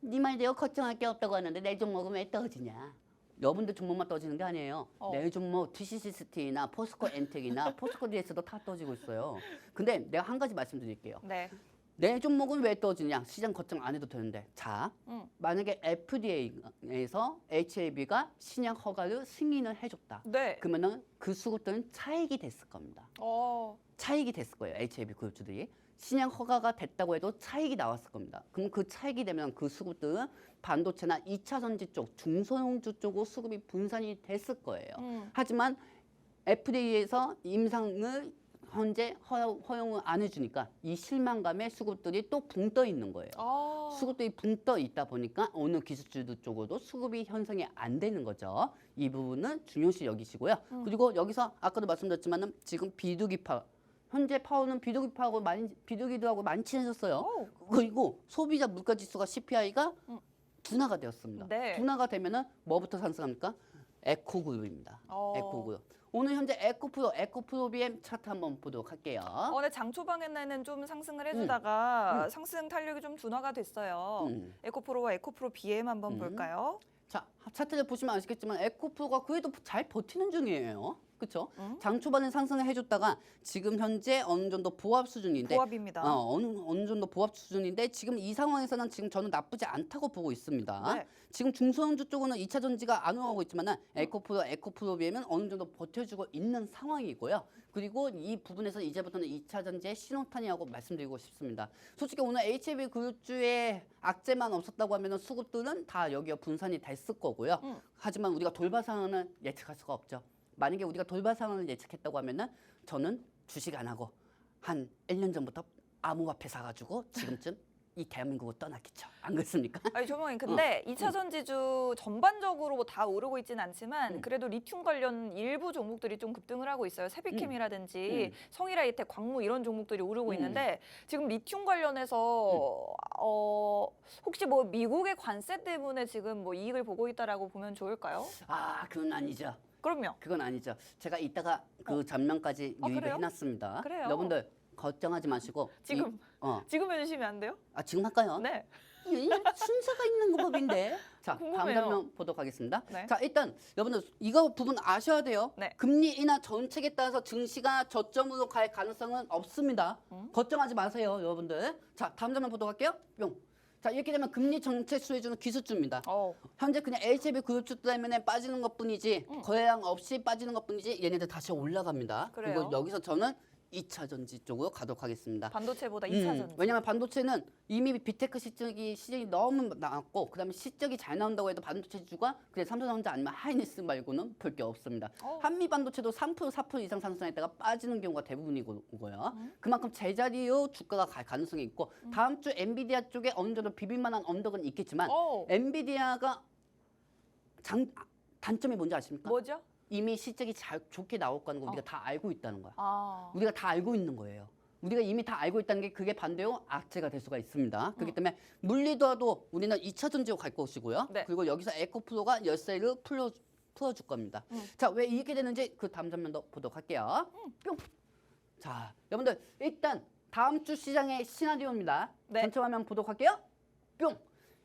네 말대로 걱정할 게 없다고 하는데 내 종목은 왜 떨어지냐? 여러분들 종목만 떨어지는 게 아니에요. 내 종목 TCC스티나 포스코 엔텍이나 포스코 DS도 다 떨어지고 있어요. 근데 내가 한 가지 말씀드릴게요. 네. 내 종목은 왜 떨어지냐? 시장 걱정 안 해도 되는데. 자, 만약에 FDA에서 HLB가 신약 허가를 승인을 해줬다. 네. 그러면은 그 수급들은 차익이 됐을 겁니다. 차익이 됐을 거예요. HLB 그룹주들이. 신약 허가가 됐다고 해도 차익이 나왔을 겁니다. 그럼 그 차익이 되면 그 수급들은 반도체나 2차 전지 쪽, 중소형주 쪽으로 수급이 분산이 됐을 거예요. 하지만 FDA에서 임상을 현재 허용을 안 해주니까 이 실망감에 수급들이 또 붕 떠 있는 거예요. 수급들이 붕 떠 있다 보니까 어느 기술주들 쪽으로도 수급이 형성이 안 되는 거죠. 이 부분은 중요시 여기시고요. 그리고 여기서 아까도 말씀드렸지만은 지금 비둘기파 현재 파워는 비둘기들하고 많이 친해졌어요. 그리고 소비자 물가지수가 CPI가 둔화가 되었습니다. 네. 둔화가 되면은 뭐부터 상승합니까? 에코그룹입니다. 에코그룹. 오늘 현재 에코프로 BM 차트 한번 보도록 할게요. 네, 장 초반에는 좀 상승을 해주다가 상승 탄력이 좀 둔화가 됐어요. 에코프로와 에코프로 BM 한번 볼까요? 자, 차트를 보시면 아시겠지만 에코프로가 그래도 잘 버티는 중이에요. 그렇죠? 장 초반에 상승을 해줬다가 지금 현재 어느 정도 보합 수준인데 보합입니다. 어느 정도 보합 수준인데 지금 이 상황에서는 지금 저는 나쁘지 않다고 보고 있습니다. 네. 지금 중소형주 쪽은 2차 전지가 안 오고 있지만 에코프로 비하면 어느 정도 버텨주고 있는 상황이고요. 그리고 이 부분에서 이제부터는 2차 전지의 신호탄이라고 말씀드리고 싶습니다. 솔직히 오늘 HLB 그룹주의 악재만 없었다고 하면 수급들은 다 여기에 분산이 됐을 거고요. 하지만 우리가 돌발 상황은 예측할 수가 없죠. 만약에 우리가 돌발 상황을 예측했다고 하면은 저는 주식 안 하고 한 1년 전부터 암호화폐 사가지고 지금쯤 이 대한민국을 떠났겠죠. 안 그렇습니까? 아니 조명님 근데 2차 전지주 전반적으로 뭐 다 오르고 있지는 않지만 그래도 리튬 관련 일부 종목들이 좀 급등을 하고 있어요. 세비캠이라든지 성일하이텍, 광무 이런 종목들이 오르고 있는데 지금 리튬 관련해서 혹시 뭐 미국의 관세 때문에 지금 뭐 이익을 보고 있다라고 보면 좋을까요? 아, 그건 아니죠. 그럼요. 그건 아니죠. 제가 이따가 그 전면까지 유입을 그래요? 해놨습니다. 그래요? 여러분들 걱정하지 마시고 지금 지금 해주시면 안 돼요? 지금 할까요? 네. 이 순서가 있는 법인데. 자, 다음 궁금해요. 장면 보도록 하겠습니다. 네. 자, 일단 여러분들 이거 부분 아셔야 돼요. 네. 금리 인하 정책에 따라서 증시가 저점으로 갈 가능성은 없습니다. 걱정하지 마세요, 여러분들. 자, 다음 장면 보도록 할게요. 뿅. 자, 이렇게 되면 금리 정책 수혜주는 기술주입니다. 현재 그냥 HB 그룹주 때문에 빠지는 것뿐이지 거래량 없이 빠지는 것뿐이지 얘네들 다시 올라갑니다. 그래요? 그리고 여기서 저는 2차 전지 쪽으로 가도록 하겠습니다. 반도체보다 2차 전지. 왜냐면 반도체는 이미 비테크 시장이 너무 나왔고 그다음에 실적이 잘 나온다고 해도 반도체주가 그래 삼성전자 아니면 하이닉스 말고는 볼 게 없습니다. 한미 반도체도 3% 4% 이상 상승했다가 빠지는 경우가 대부분이고요. 그만큼 제자리로 주가가 갈 가능성이 있고 다음 주 엔비디아 쪽에 어느 정도 비빌만한 언덕은 있겠지만 엔비디아가 단점이 뭔지 아십니까? 뭐죠? 이미 실적이 좋게 나올 거는 거 우리가 다 알고 있다는 거야. 아. 우리가 다 알고 있는 거예요. 우리가 이미 다 알고 있다는 게 그게 반대로 악재가 될 수가 있습니다. 그렇기 때문에 물리더라도 우리는 2차 전지로 갈 것이고요. 네. 그리고 여기서 에코프로가 열쇠를 풀어줄 겁니다. 자, 왜 이렇게 되는지 그 다음 장면도 보도록 할게요. 뿅. 자, 여러분들 일단 다음 주 시장의 시나리오입니다. 네. 전체 화면 보도록 할게요. 뿅.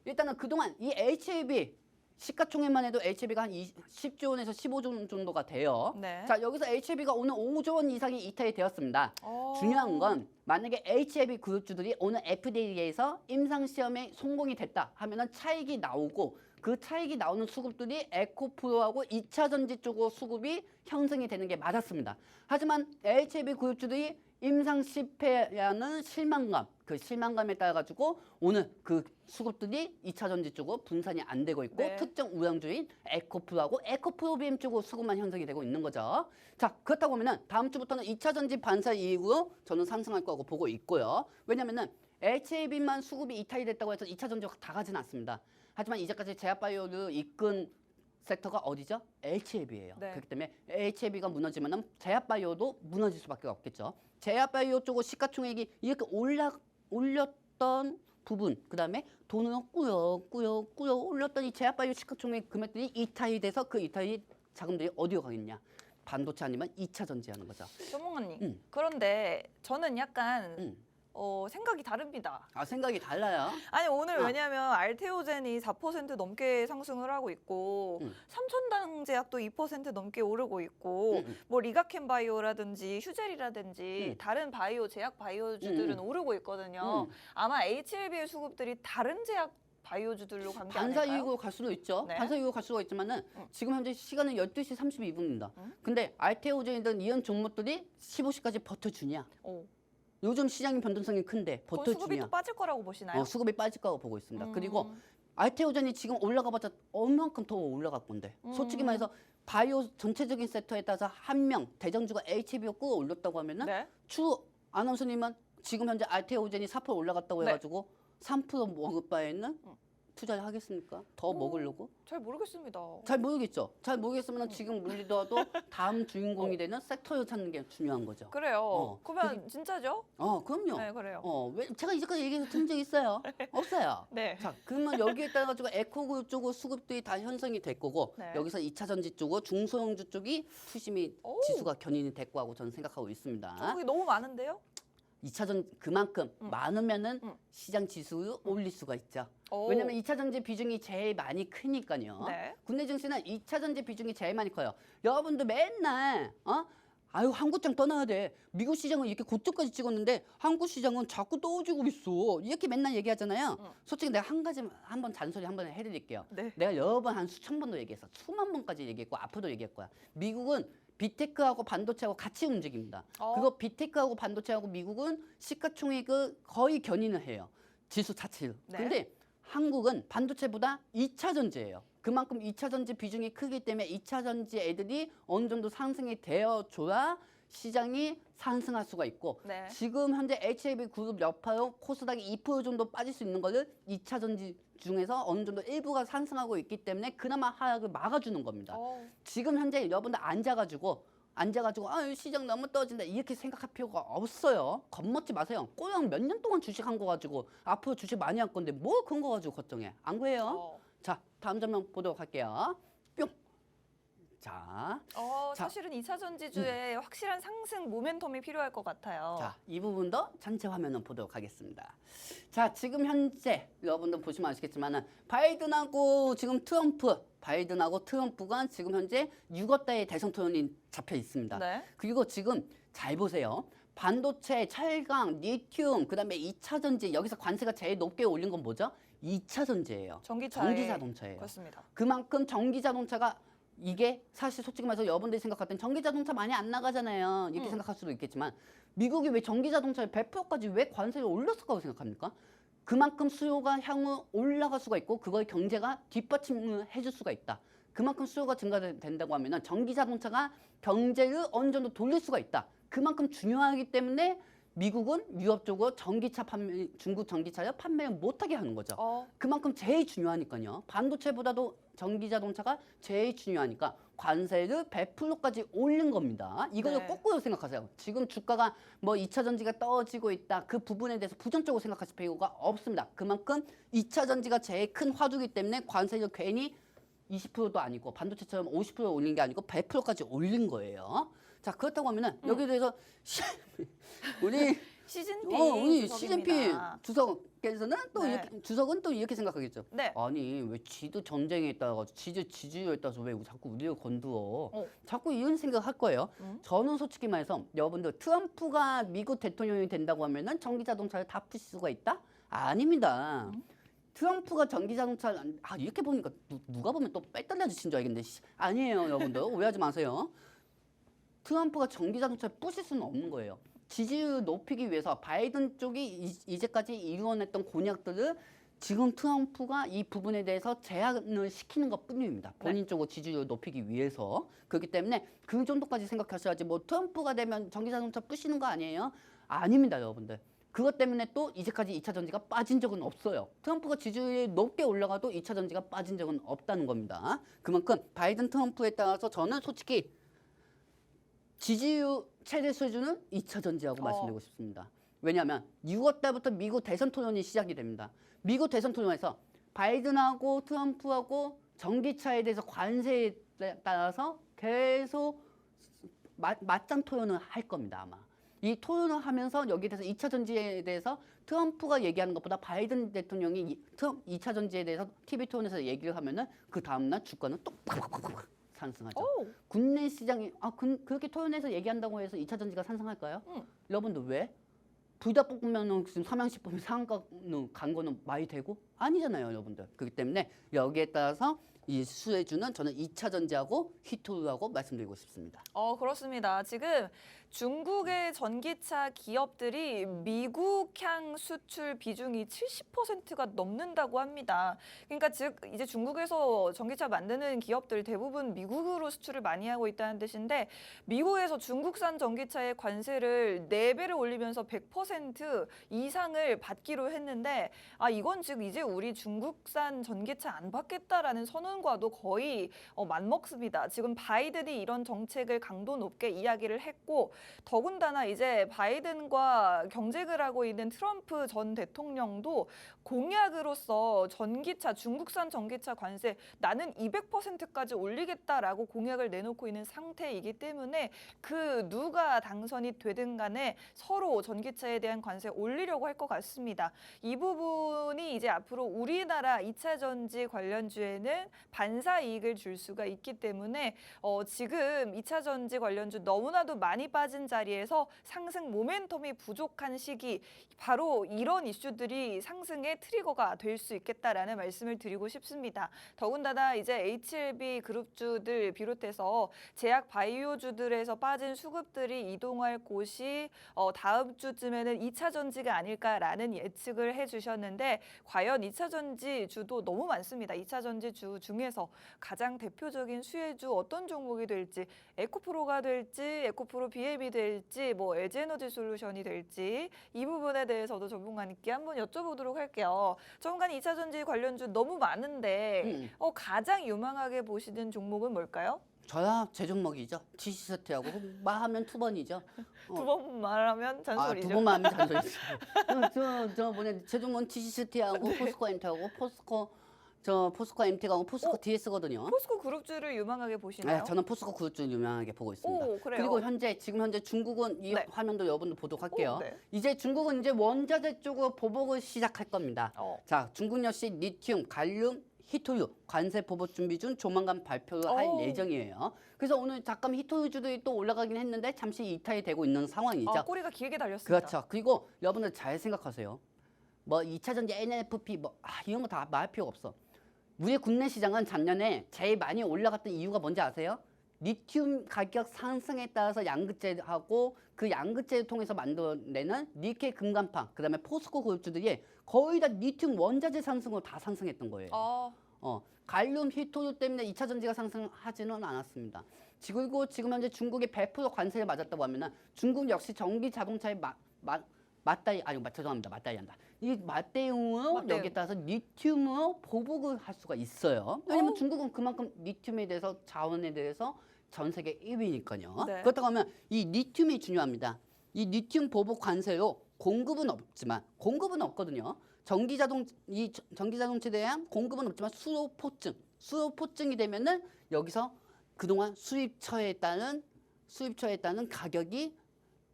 일단은 그동안 이 HAB 시가총액만 해도 HAB가 한 10조 원에서 15조 원 정도가 돼요. 네. 자, 여기서 HAB가 오늘 5조 원 이상이 이탈이 되었습니다. 중요한 건 만약에 HAB 그룹주들이 오늘 FDA에서 임상시험에 성공이 됐다 하면은 차익이 나오고 그 차익이 나오는 수급들이 에코프로하고 2차 전지 쪽으로 수급이 형성이 되는 게 맞았습니다. 하지만 HAB 그룹주들이 임상 실패라는 실망감, 그 실망감에 따라 가지고 오늘 그 수급들이 2차 전지 쪽으로 분산이 안 되고 있고 네. 특정 우량주인 에코프로하고 에코프로비엠 쪽으로 수급만 형성이 되고 있는 거죠. 자, 그렇다고 하면은 다음 주부터는 2차 전지 반사 이후로 저는 상승할 거라고 보고 있고요. 왜냐면은 HAB만 수급이 이탈이 됐다고 해서 2차 전지가 다 가지는 않습니다. 하지만 이제까지 제약바이오를 이끈 섹터가 어디죠? HAB예요. 네. 그렇기 때문에 HAB가 무너지면은 제약바이오도 무너질 수밖에 없겠죠. 제약바이오 쪽으로 시가총액이 이렇게 올렸던 부분, 그 다음에 돈으로 꾸역꾸역 올렸던 이 제약바이오 시가총액 금액들이 이탈이 돼서 그 이탈이 자금들이 어디로 가겠냐? 반도체 아니면 2차 전지하는 거죠. 조몽언님. 그런데 저는 약간 생각이 다릅니다. 아, 생각이 달라요. 아니 오늘 왜냐면 알테오젠이 4% 넘게 상승을 하고 있고 삼천당 제약도 2% 넘게 오르고 있고 뭐 리가켄 바이오라든지 휴젤이라든지 다른 바이오 제약 바이오주들은 오르고 있거든요. 아마 HLB의 수급들이 다른 제약 바이오주들로 간 게 반사 아닐까요? 이후로 갈 수도 있죠. 네. 반사 이후로 갈 수가 있지만은 지금 현재 시간은 12시 32분입니다. 근데 알테오젠이든 이런 종목들이 15시까지 버텨주냐? 요즘 시장의 변동성이 큰데 그럼 수급이 버텨주냐? 또 빠질 거라고 보시나요? 수급이 빠질 거라고 보고 있습니다. 그리고 알테오젠이 지금 올라가봤자 얼만큼 더 올라갈 건데 솔직히 말해서 바이오 전체적인 섹터에 따라서 한 명 대장주가 HBO 끌어올렸다고 하면은 네. 추 아나운서님은 지금 현재 알테오젠이 4% 올라갔다고 네. 해가지고 3% 먹을 바에는 투자를 하겠습니까? 더 먹으려고? 잘 모르겠습니다. 잘 모르겠죠. 잘 모르겠으면 지금 물리더라도 다음 주인공이 되는 섹터를 찾는 게 중요한 거죠. 그래요. 그러면 진짜죠? 그럼요. 네, 그래요. 왜 제가 이제까지 얘기해서 들은 적 있어요? 없어요. 네. 자, 그러면 여기에 따라 가지고 에코그 쪽으로 수급들이 다 형성이 될 거고 네. 여기서 2차 전지 쪽으로 중소형주 쪽이 투심이 지수가 견인이 될 거라고 저는 생각하고 있습니다. 종목이 너무 많은데요? 2차 전 그만큼 많으면은 시장 지수를 올릴 수가 있죠. 왜냐면 2차 전지 비중이 제일 많이 크니까요. 네. 국내 증시는 2차 전지 비중이 제일 많이 커요. 여러분도 맨날 아유 한국장 떠나야 돼. 미국 시장은 이렇게 고점까지 찍었는데 한국 시장은 자꾸 떨어지고 있어. 이렇게 맨날 얘기하잖아요. 솔직히 내가 한 가지 한번 잔소리 한번 해드릴게요. 네. 내가 여러 번 한 수천 번도 얘기했어. 수만 번까지 얘기했고 앞으로도 얘기할 거야. 미국은 비테크하고 반도체하고 같이 움직입니다. 그리고 비테크하고 반도체하고 미국은 시가총액을 거의 견인을 해요. 지수 자체를. 네. 근데 한국은 반도체보다 2차 전지예요. 그만큼 2차 전지 비중이 크기 때문에 2차 전지 애들이 어느 정도 상승이 되어줘야 시장이 상승할 수가 있고 네. 지금 현재 HAB 그룹 여파로 코스닥이 2% 정도 빠질 수 있는 거를 2차 전지 중에서 어느 정도 일부가 상승하고 있기 때문에 그나마 하락을 막아주는 겁니다. 지금 현재 여러분들 앉아가지고 아 시장 너무 떨어진다 이렇게 생각할 필요가 없어요. 겁먹지 마세요. 꼬양 몇 년 동안 주식한 거 가지고 앞으로 주식 많이 할 건데 뭐 그런 거 가지고 걱정해. 안 그래요? 자 다음 장면 보도록 할게요. 뿅. 자, 사실은 2차 전지주에 확실한 상승 모멘텀이 필요할 것 같아요. 자, 이 부분도 전체 화면을 보도록 하겠습니다. 자, 지금 현재 여러분들 보시면 아시겠지만은 바이든하고 트럼프가 지금 현재 6월달에 대선 토론이 잡혀 있습니다. 네. 그리고 지금 잘 보세요. 반도체, 철강, 리튬, 그다음에 2차 전지 여기서 관세가 제일 높게 올린 건 뭐죠? 2차 전지예요. 전기 자동차예요. 그렇습니다. 그만큼 전기 자동차가 이게 사실 솔직히 말해서 여러분들이 생각할 땐 전기 자동차 많이 안 나가잖아요. 이렇게 생각할 수도 있겠지만 미국이 왜 전기 자동차에 100%까지 왜 관세를 올렸을 거라고 생각합니까? 그만큼 수요가 향후 올라갈 수가 있고 그걸 경제가 뒷받침을 해줄 수가 있다. 그만큼 수요가 증가된다고 하면은 전기 자동차가 경제를 어느 정도 돌릴 수가 있다. 그만큼 중요하기 때문에 미국은 유럽 쪽으로 중국 전기차를 판매를 못하게 하는 거죠. 그만큼 제일 중요하니까요. 반도체보다도 전기 자동차가 제일 중요하니까 관세를 100%까지 올린 겁니다. 이거를 네. 거꾸로 생각하세요. 지금 주가가 뭐 2차 전지가 떨어지고 있다. 그 부분에 대해서 부정적으로 생각하실 필요가 없습니다. 그만큼 2차 전지가 제일 큰 화두이기 때문에 관세를 괜히 20%도 아니고 반도체처럼 50% 올린 게 아니고 100%까지 올린 거예요. 자 그렇다고 하면은 여기에 대해서 우리 시진핑 주석께서는 또 네. 이렇게 주석은 또 이렇게 생각하겠죠. 네. 아니 왜 지도 전쟁에 따라서 지지율에 따라서 왜 자꾸 우리를 건드려? 자꾸 이런 생각할 거예요. 저는 솔직히 말해서 여러분들 트럼프가 미국 대통령이 된다고 하면은 전기 자동차를 다 푸실 수가 있다? 아닙니다. 트럼프가 전기 자동차 이렇게 보니까 누가 보면 또 배터리 아저씨인 줄 알겠는데 아니에요 여러분들 오해하지 마세요. 트럼프가 전기 자동차를 부실 수는 없는 거예요. 지지율 높이기 위해서 바이든 쪽이 이제까지 이루어냈던 공약들을 지금 트럼프가 이 부분에 대해서 제한을 시키는 것 뿐입니다. 본인 쪽으로 지지율을 높이기 위해서. 그렇기 때문에 그 정도까지 생각하셔야지 뭐 트럼프가 되면 전기 자동차 부시는 거 아니에요? 아닙니다 여러분들. 그것 때문에 또 이제까지 2차 전지가 빠진 적은 없어요. 트럼프가 지지율이 높게 올라가도 2차 전지가 빠진 적은 없다는 겁니다. 그만큼 바이든 트럼프에 따라서 저는 솔직히 지지율 최대 수준은 2차 전지라고 말씀드리고 싶습니다. 왜냐하면 6월 달부터 미국 대선 토론이 시작이 됩니다. 미국 대선 토론에서 바이든하고 트럼프하고 전기차에 대해서 관세에 따라서 계속 맞짱 토론을 할 겁니다. 아마. 이 토론을 하면서 여기에 대해서 2차 전지에 대해서 트럼프가 얘기하는 것보다 바이든 대통령이 2차 전지에 대해서 TV 토론에서 얘기를 하면은 그 다음날 주가는 또 팍팍팍팍 상승하죠. 국내 시장이 그렇게 토론해서 얘기한다고 해서 2차 전지가 상승할까요? 여러분들 왜? 불닭볶음면은 지금 삼양식품이 상한가는 간 거는 많이 되고 아니잖아요, 여러분들. 그렇기 때문에 여기에 따라서 이 수혜주는 저는 2차 전지하고 히토류하고 말씀드리고 싶습니다. 그렇습니다. 지금 중국의 전기차 기업들이 미국향 수출 비중이 70%가 넘는다고 합니다. 그러니까 즉 이제 중국에서 전기차 만드는 기업들 대부분 미국으로 수출을 많이 하고 있다는 뜻인데 미국에서 중국산 전기차의 관세를 4배를 올리면서 100% 이상을 받기로 했는데 이건 즉 이제 우리 중국산 전기차 안 받겠다라는 선언과도 거의 맞먹습니다. 지금 바이든이 이런 정책을 강도 높게 이야기를 했고 더군다나 이제 바이든과 경쟁을 하고 있는 트럼프 전 대통령도 공약으로서 중국산 전기차 관세 나는 200%까지 올리겠다라고 공약을 내놓고 있는 상태이기 때문에 누가 당선이 되든 간에 서로 전기차에 대한 관세 올리려고 할 것 같습니다. 이 부분이 이제 앞으로 우리나라 2차 전지 관련주에는 반사 이익을 줄 수가 있기 때문에 지금 2차 전지 관련주 너무나도 많이 빠진 빠진 자리에서 상승 모멘텀이 부족한 시기, 바로 이런 이슈들이 상승의 트리거가 될 수 있겠다라는 말씀을 드리고 싶습니다. 더군다나 이제 HLB 그룹주들 비롯해서 제약 바이오주들에서 빠진 수급들이 이동할 곳이 다음 주쯤에는 2차 전지가 아닐까라는 예측을 해주셨는데 과연 2차 전지 주도 너무 많습니다. 2차 전지 주 중에서 가장 대표적인 수혜주 어떤 종목이 될지, 에코프로가 될지, 에코프로 BLB 될지, 뭐 LG에너지 솔루션이 될지 이 부분에 대해서도 전문가님께 한번 여쭤보도록 할게요. 전문가님 2차 전지 관련주 너무 많은데 가장 유망하게 보시는 종목은 뭘까요? 저야 제 종목이죠. GC세트하고 말하면 투번이죠. 두 번 말하면 잔소리죠. 두 번만 하면 잔소리죠. 저 뭐냐 제 종목은 GC세트하고 포스코 MT하고 포스코 MT하고 포스코 DS거든요. 포스코 그룹주를 유망하게 보시나요? 네, 저는 포스코 그룹주 유명하게 보고 있습니다. 오, 그래요? 그리고 지금 현재 중국은 이 네. 화면도 여러분들 보도록 할게요. 네. 이제 중국은 이제 원자재 쪽으로 보복을 시작할 겁니다. 자, 중국 역시 리튬, 갈륨, 히토류 관세 보복 준비 중 조만간 발표를 할 예정이에요. 그래서 오늘 잠깐 히토류주들이 또 올라가긴 했는데 잠시 이탈이 되고 있는 상황이죠. 꼬리가 길게 달렸습니다. 그렇죠. 그리고 여러분들 잘 생각하세요. 뭐 2차 전지 NFP 이런 거 다 말할 필요가 없어. 우리 국내 시장은 작년에 제일 많이 올라갔던 이유가 뭔지 아세요? 리튬 가격 상승에 따라서 양극재하고 그 양극재를 통해서 만들어내는 니켈 금간판, 그다음에 포스코 그룹주들이 거의 다 리튬 원자재 상승으로 다 상승했던 거예요. 갈륨, 히토류 때문에 2차 전지가 상승하지는 않았습니다. 그리고 지금 현재 중국이 100% 관세를 맞았다고 하면은 중국 역시 전기 자동차의 맞다이한다. 이 맞대응으로 여기에 따라서 리튬으로 보복을 할 수가 있어요. 왜냐면 중국은 그만큼 리튬에 대해서 자원에 대해서 전 세계 1위니까요. 네. 그렇다고 하면 이 리튬이 중요합니다. 이 리튬 보복 관세로 공급은 없거든요. 전기 자동차에 대한 공급은 없지만 수요 포증이 되면은 여기서 그동안 수입처에 따른 가격이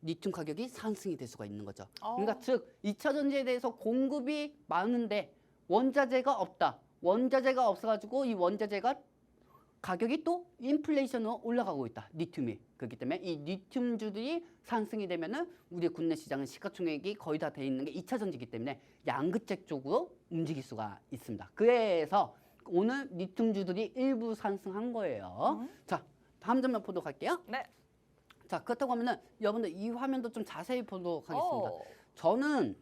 리튬 가격이 상승이 될 수가 있는 거죠. 그러니까 즉 2차 전지에 대해서 공급이 많은데 원자재가 없다. 원자재가 없어가지고 이 원자재가 가격이 또 인플레이션으로 올라가고 있다. 리튬이. 그렇기 때문에 이 리튬주들이 상승이 되면은 우리 국내 시장은 시가총액이 거의 다 돼 있는 게 2차 전지이기 때문에 양극재 쪽으로 움직일 수가 있습니다. 그래서 오늘 리튬주들이 일부 상승한 거예요. 자, 다음 장면 보도록 할게요. 네. 자, 그렇다고 하면은 여러분들 이 화면도 좀 자세히 보도록 하겠습니다. 저는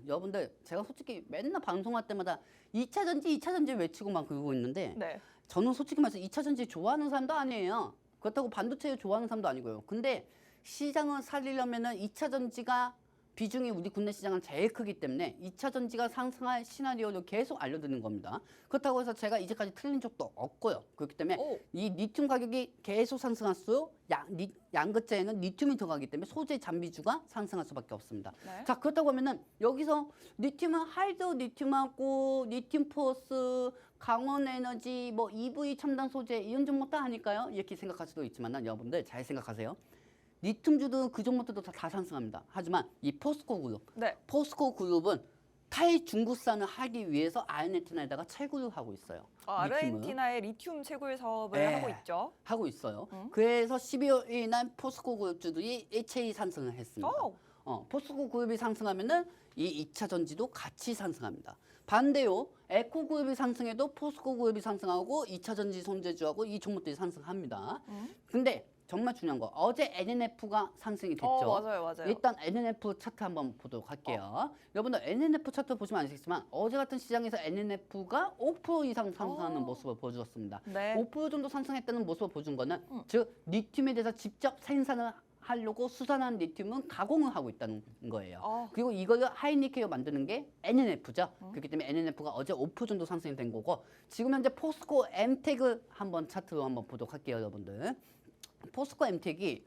여러분들 제가 솔직히 맨날 방송할 때마다 2차 전지 외치고만 그러고 있는데 네. 저는 솔직히 말해서 2차 전지 좋아하는 사람도 아니에요. 그렇다고 반도체를 좋아하는 사람도 아니고요. 근데 시장을 살리려면은 2차 전지가 비중이 우리 국내 시장은 제일 크기 때문에 2차 전지가 상승할 시나리오를 계속 알려드리는 겁니다. 그렇다고 해서 제가 이제까지 틀린 적도 없고요. 그렇기 때문에 이 리튬 가격이 계속 상승할수록 양극재에는 리튬이 들어가기 때문에 소재 잠비주가 상승할 수밖에 없습니다. 네. 자, 그렇다고 하면은 여기서 리튬은 하이드로 리튬하고 리튬 포스, 강원에너지, 뭐 EV 첨단 소재 이런 종목 다 아닐까요? 이렇게 생각할 수도 있지만 여러분들 잘 생각하세요. 리튬주도 그 종목들도 다 상승합니다. 하지만 이 포스코 그룹, 포스코 그룹은 탈중국산을 하기 위해서 아르헨티나에다가 채굴을 하고 있어요. 아르헨티나의 리튬 채굴 사업을 하고 있죠. 하고 있어요. 그래서 12월에 날 포스코 그룹주들이 일체히 상승을 했습니다. 포스코 그룹이 상승하면은 이 2차 전지도 같이 상승합니다. 반대로 에코 그룹이 상승해도 포스코 그룹이 상승하고 2차 전지 손재주하고 이 종목들이 상승합니다. 근데 정말 중요한 거 어제 NNF가 상승이 됐죠. 맞아요. 일단 NNF 차트 한번 보도록 할게요. 여러분들 NNF 차트 보시면 아시겠지만 어제 같은 시장에서 NNF가 5% 이상 상승하는 모습을 보여주었습니다. 네. 5% 정도 상승했다는 모습을 보여준 거는 즉 리튬에 대해서 직접 생산을 하려고 수산한 리튬은 가공을 하고 있다는 거예요. 그리고 이거를 하이니켈로 만드는 게 NNF죠. 그렇기 때문에 NNF가 어제 5% 정도 상승이 된 거고 지금 현재 포스코 엠텍을 한번 차트로 한번 보도록 할게요, 여러분들. 포스코 엠텍이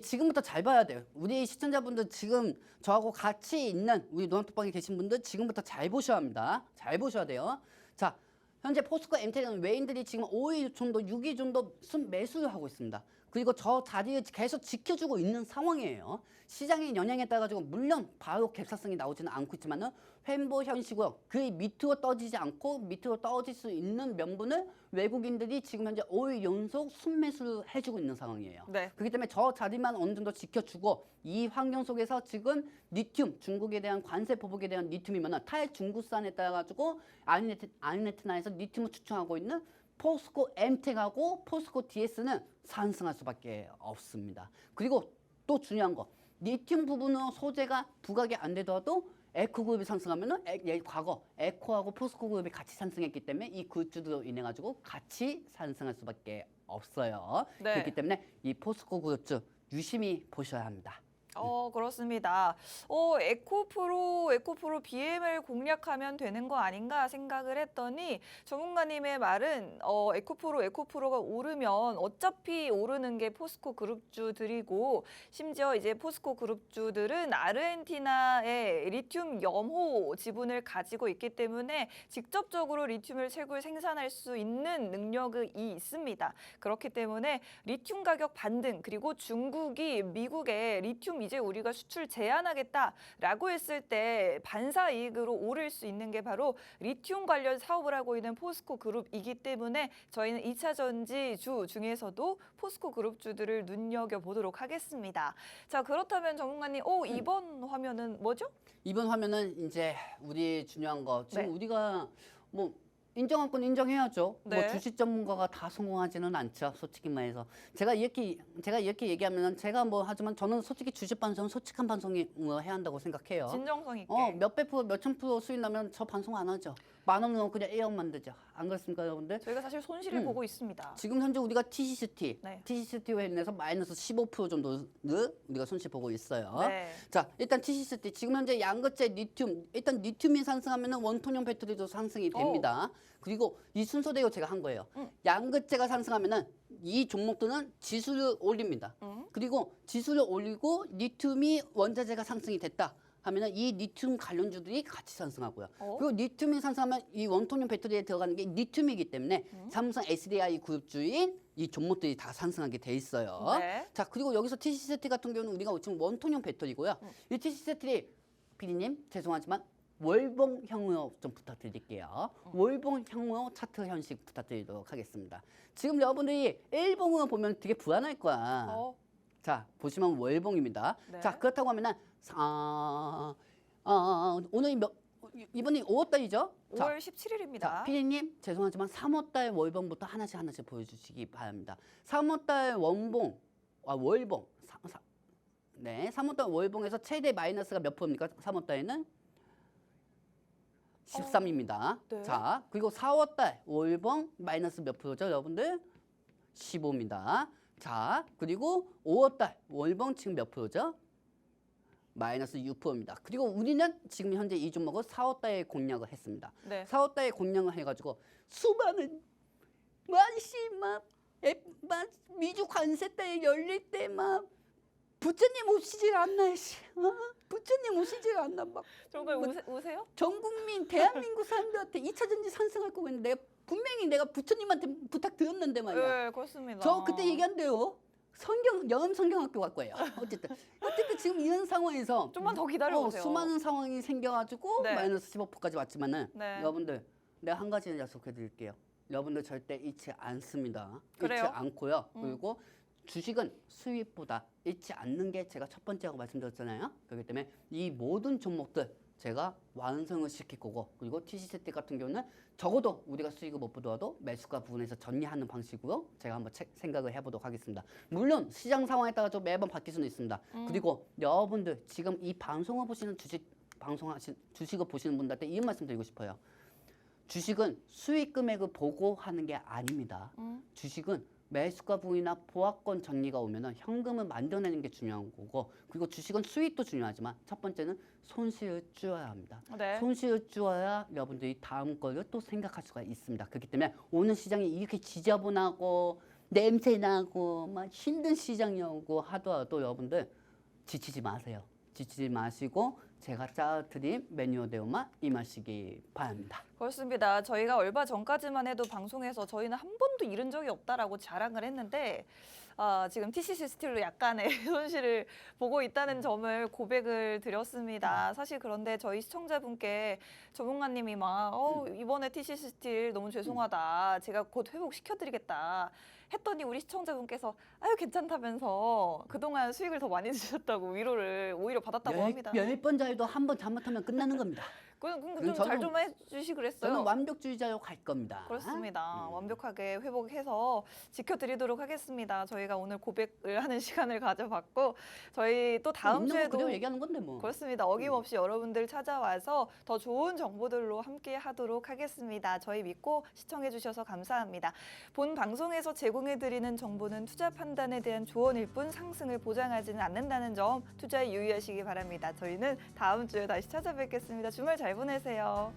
지금부터 잘 봐야 돼요. 우리 시청자분들 지금 저하고 같이 있는 우리 노란톡방에 계신 분들 지금부터 잘 보셔야 합니다. 잘 보셔야 돼요. 자, 현재 포스코 엠텍은 외인들이 지금 5일 정도, 6일 정도 매수를 하고 있습니다. 그리고 저 자리에 계속 지켜주고 있는 상황이에요. 시장의 영향에 따라 가지고 물론 바로 갭사성이 나오지는 않고 있지만은 횡보 현실고요. 그 밑으로 떠지지 않고 밑으로 떨어질 수 있는 명분을 외국인들이 지금 현재 5일 연속 순매수를 해주고 있는 상황이에요. 네. 그렇기 때문에 저 자리만 어느 정도 지켜주고 이 환경 속에서 지금 리튬 중국에 대한 관세 보복에 대한 리튬이면은 탈중국산에 따라 가지고 아니네트나에서 리튬을 추출하고 있는 포스코 엠텍하고 포스코 DS는 상승할 수밖에 없습니다. 그리고 또 중요한 거 리튬 부분은 소재가 부각이 안 되더라도 에코그룹이 상승하면은 과거 에코하고 포스코 그룹이 같이 상승했기 때문에 이 굿즈로 인해 가지고 같이 상승할 수밖에 없어요. 네. 그렇기 때문에 이 포스코 그룹주 유심히 보셔야 합니다. 그렇습니다. 에코프로 BM을 공략하면 되는 거 아닌가 생각을 했더니 전문가님의 말은 에코프로가 오르면 어차피 오르는 게 포스코 그룹주들이고 심지어 이제 포스코 그룹주들은 아르헨티나의 리튬 염호 지분을 가지고 있기 때문에 직접적으로 리튬을 채굴 생산할 수 있는 능력이 있습니다. 그렇기 때문에 리튬 가격 반등 그리고 중국이 미국에 리튬 이제 우리가 수출 제한하겠다라고 했을 때 반사 이익으로 오를 수 있는 게 바로 리튬 관련 사업을 하고 있는 포스코 그룹이기 때문에 저희는 2차 전지주 중에서도 포스코 그룹주들을 눈여겨보도록 하겠습니다. 자, 그렇다면 전문가님, 이번 화면은 뭐죠? 이번 화면은 이제 우리 중요한 거 지금 네. 우리가 뭐 인정할 건 인정해야죠. 네. 뭐 주식 전문가가 다 성공하지는 않죠. 솔직히 말해서 제가 이렇게 얘기하면은 제가 뭐 하지만 저는 솔직히 주식 방송은 솔직한 방송이 해야 한다고 생각해요. 진정성 있게. 몇백 프로, 몇천 프로 수익 나면 저 방송 안 하죠. 10,000원은 그냥 에어 만들죠. 안 그렇습니까, 여러분들? 저희가 사실 손실을 보고 있습니다. 지금 현재 우리가 TCCT, 네. TCCT로 인해서 마이너스 15% 정도를 우리가 손실 보고 있어요. 네. 자, 일단 TCCT 지금 현재 양극재 리튬, 일단 리튬이 상승하면은 원통형 배터리도 상승이 됩니다. 그리고 이 순서대로 제가 한 거예요. 양극재가 상승하면은 이 종목들은 지수를 올립니다. 그리고 지수를 올리고 리튬이 원자재가 상승이 됐다. 하면은 이 리튬 관련주들이 같이 상승하고요. 그리고 리튬이 상승하면 이 원통형 배터리에 들어가는 게 리튬이기 때문에 삼성 SDI 그룹주인 이 종목들이 다 상승하게 돼 있어요. 네. 자, 그리고 여기서 TC세트 같은 경우는 우리가 지금 원통형 배터리고요. 이 TC세트리 피디님 죄송하지만 월봉형으로 좀 부탁드릴게요. 월봉형으로 차트 현식 부탁드리도록 하겠습니다. 지금 여러분들이 일봉으로 보면 되게 불안할 거야. 자, 보시면 월봉입니다. 네. 자, 그렇다고 하면은 오늘 이번이 5월달이죠? 5월 17일입니다. 자, 피디님 죄송하지만 3월달 월봉부터 하나씩 보여주시기 바랍니다. 3월달 월봉 네, 3월달 월봉에서 최대 마이너스가 몇 프로입니까? 3월달에는 13입니다. 네. 자, 그리고 4월달 월봉 마이너스 몇 프로죠, 여러분들? 15입니다. 자, 그리고 5월달 월봉 지금 몇 프로죠? 마이너스 6%입니다. 그리고 우리는 지금 현재 이 종목을 4월달에 공략을 했습니다. 네. 4월달에 공략을 해가지고 수많은 미주 관세달에 열릴 때 막 부처님 오시질 않나 부처님 오시질 않나 막 정말 우세요? 전 국민 대한민국 사람들한테 2차 전지 상승할 거고 있는데 내가 부처님한테 부탁드렸는데 말이야. 네, 그렇습니다. 저 그때 얘기한대요. 여음 성경학교 갈 거예요. 어쨌든 지금 이런 상황에서 좀만 더 기다려보세요. 수많은 상황이 생겨가지고 네. 마이너스 15%까지 왔지만은 네. 여러분들 내가 한 가지는 약속해드릴게요. 여러분들 절대 잃지 않습니다. 그래요? 잃지 않고요. 그리고 주식은 수입보다 잃지 않는 게 제가 첫 번째라고 말씀드렸잖아요. 그렇기 때문에 이 모든 종목들 제가 완성을 시킬 거고 그리고 TC세트 같은 경우는 적어도 우리가 수익을 못 보더라도 매수가 부분에서 전리하는 방식으로 제가 한번 생각을 해보도록 하겠습니다. 물론 시장 상황에 따라 좀 매번 바뀔 수는 있습니다. 그리고 여러분들 지금 이 방송을 보시는 주식을 보시는 분들한테 이 말씀 드리고 싶어요. 주식은 수익 금액을 보고 하는 게 아닙니다. 주식은 매수가 부위나 보합권 정리가 오면은 현금을 만들어내는 게 중요한 거고 그리고 주식은 수익도 중요하지만 첫 번째는 손실을 줄여야 합니다. 네. 손실을 줄여야 여러분들이 다음 거를 또 생각할 수가 있습니다. 그렇기 때문에 오늘 시장이 이렇게 지저분하고 냄새나고 막 힘든 시장이라고 하더라도 여러분들 지치지 마세요. 지치지 마시고 제가 짜드린 매뉴어대로만 임하시기 바랍니다. 그렇습니다. 저희가 얼마 전까지만 해도 방송에서 저희는 한 번도 잃은 적이 없다라고 자랑을 했는데 지금 TCC 스틸로 약간의 손실을 보고 있다는 점을 고백을 드렸습니다. 사실 그런데 저희 시청자분께 전문가님이 막 이번에 TCC 스틸 너무 죄송하다. 제가 곧 회복시켜드리겠다. 했더니 우리 시청자분께서 아유 괜찮다면서 그동안 수익을 더 많이 주셨다고 위로를 오히려 받았다고 합니다. 10번 잘도 한 번 잘못하면 끝나는 겁니다. 좀 잘 좀 해주시 그랬어요. 저는 완벽주의자로 갈 겁니다. 그렇습니다. 완벽하게 회복해서 지켜드리도록 하겠습니다. 저희가 오늘 고백을 하는 시간을 가져봤고 저희 또 다음 있는 거 주에도 그대로 얘기하는 건데 뭐. 그렇습니다. 어김없이 여러분들 찾아와서 더 좋은 정보들로 함께 하도록 하겠습니다. 저희 믿고 시청해 주셔서 감사합니다. 본 방송에서 제공해드리는 정보는 투자 판단에 대한 조언일 뿐 상승을 보장하지는 않는다는 점 투자에 유의하시기 바랍니다. 저희는 다음 주에 다시 찾아뵙겠습니다. 주말 잘 보내세요.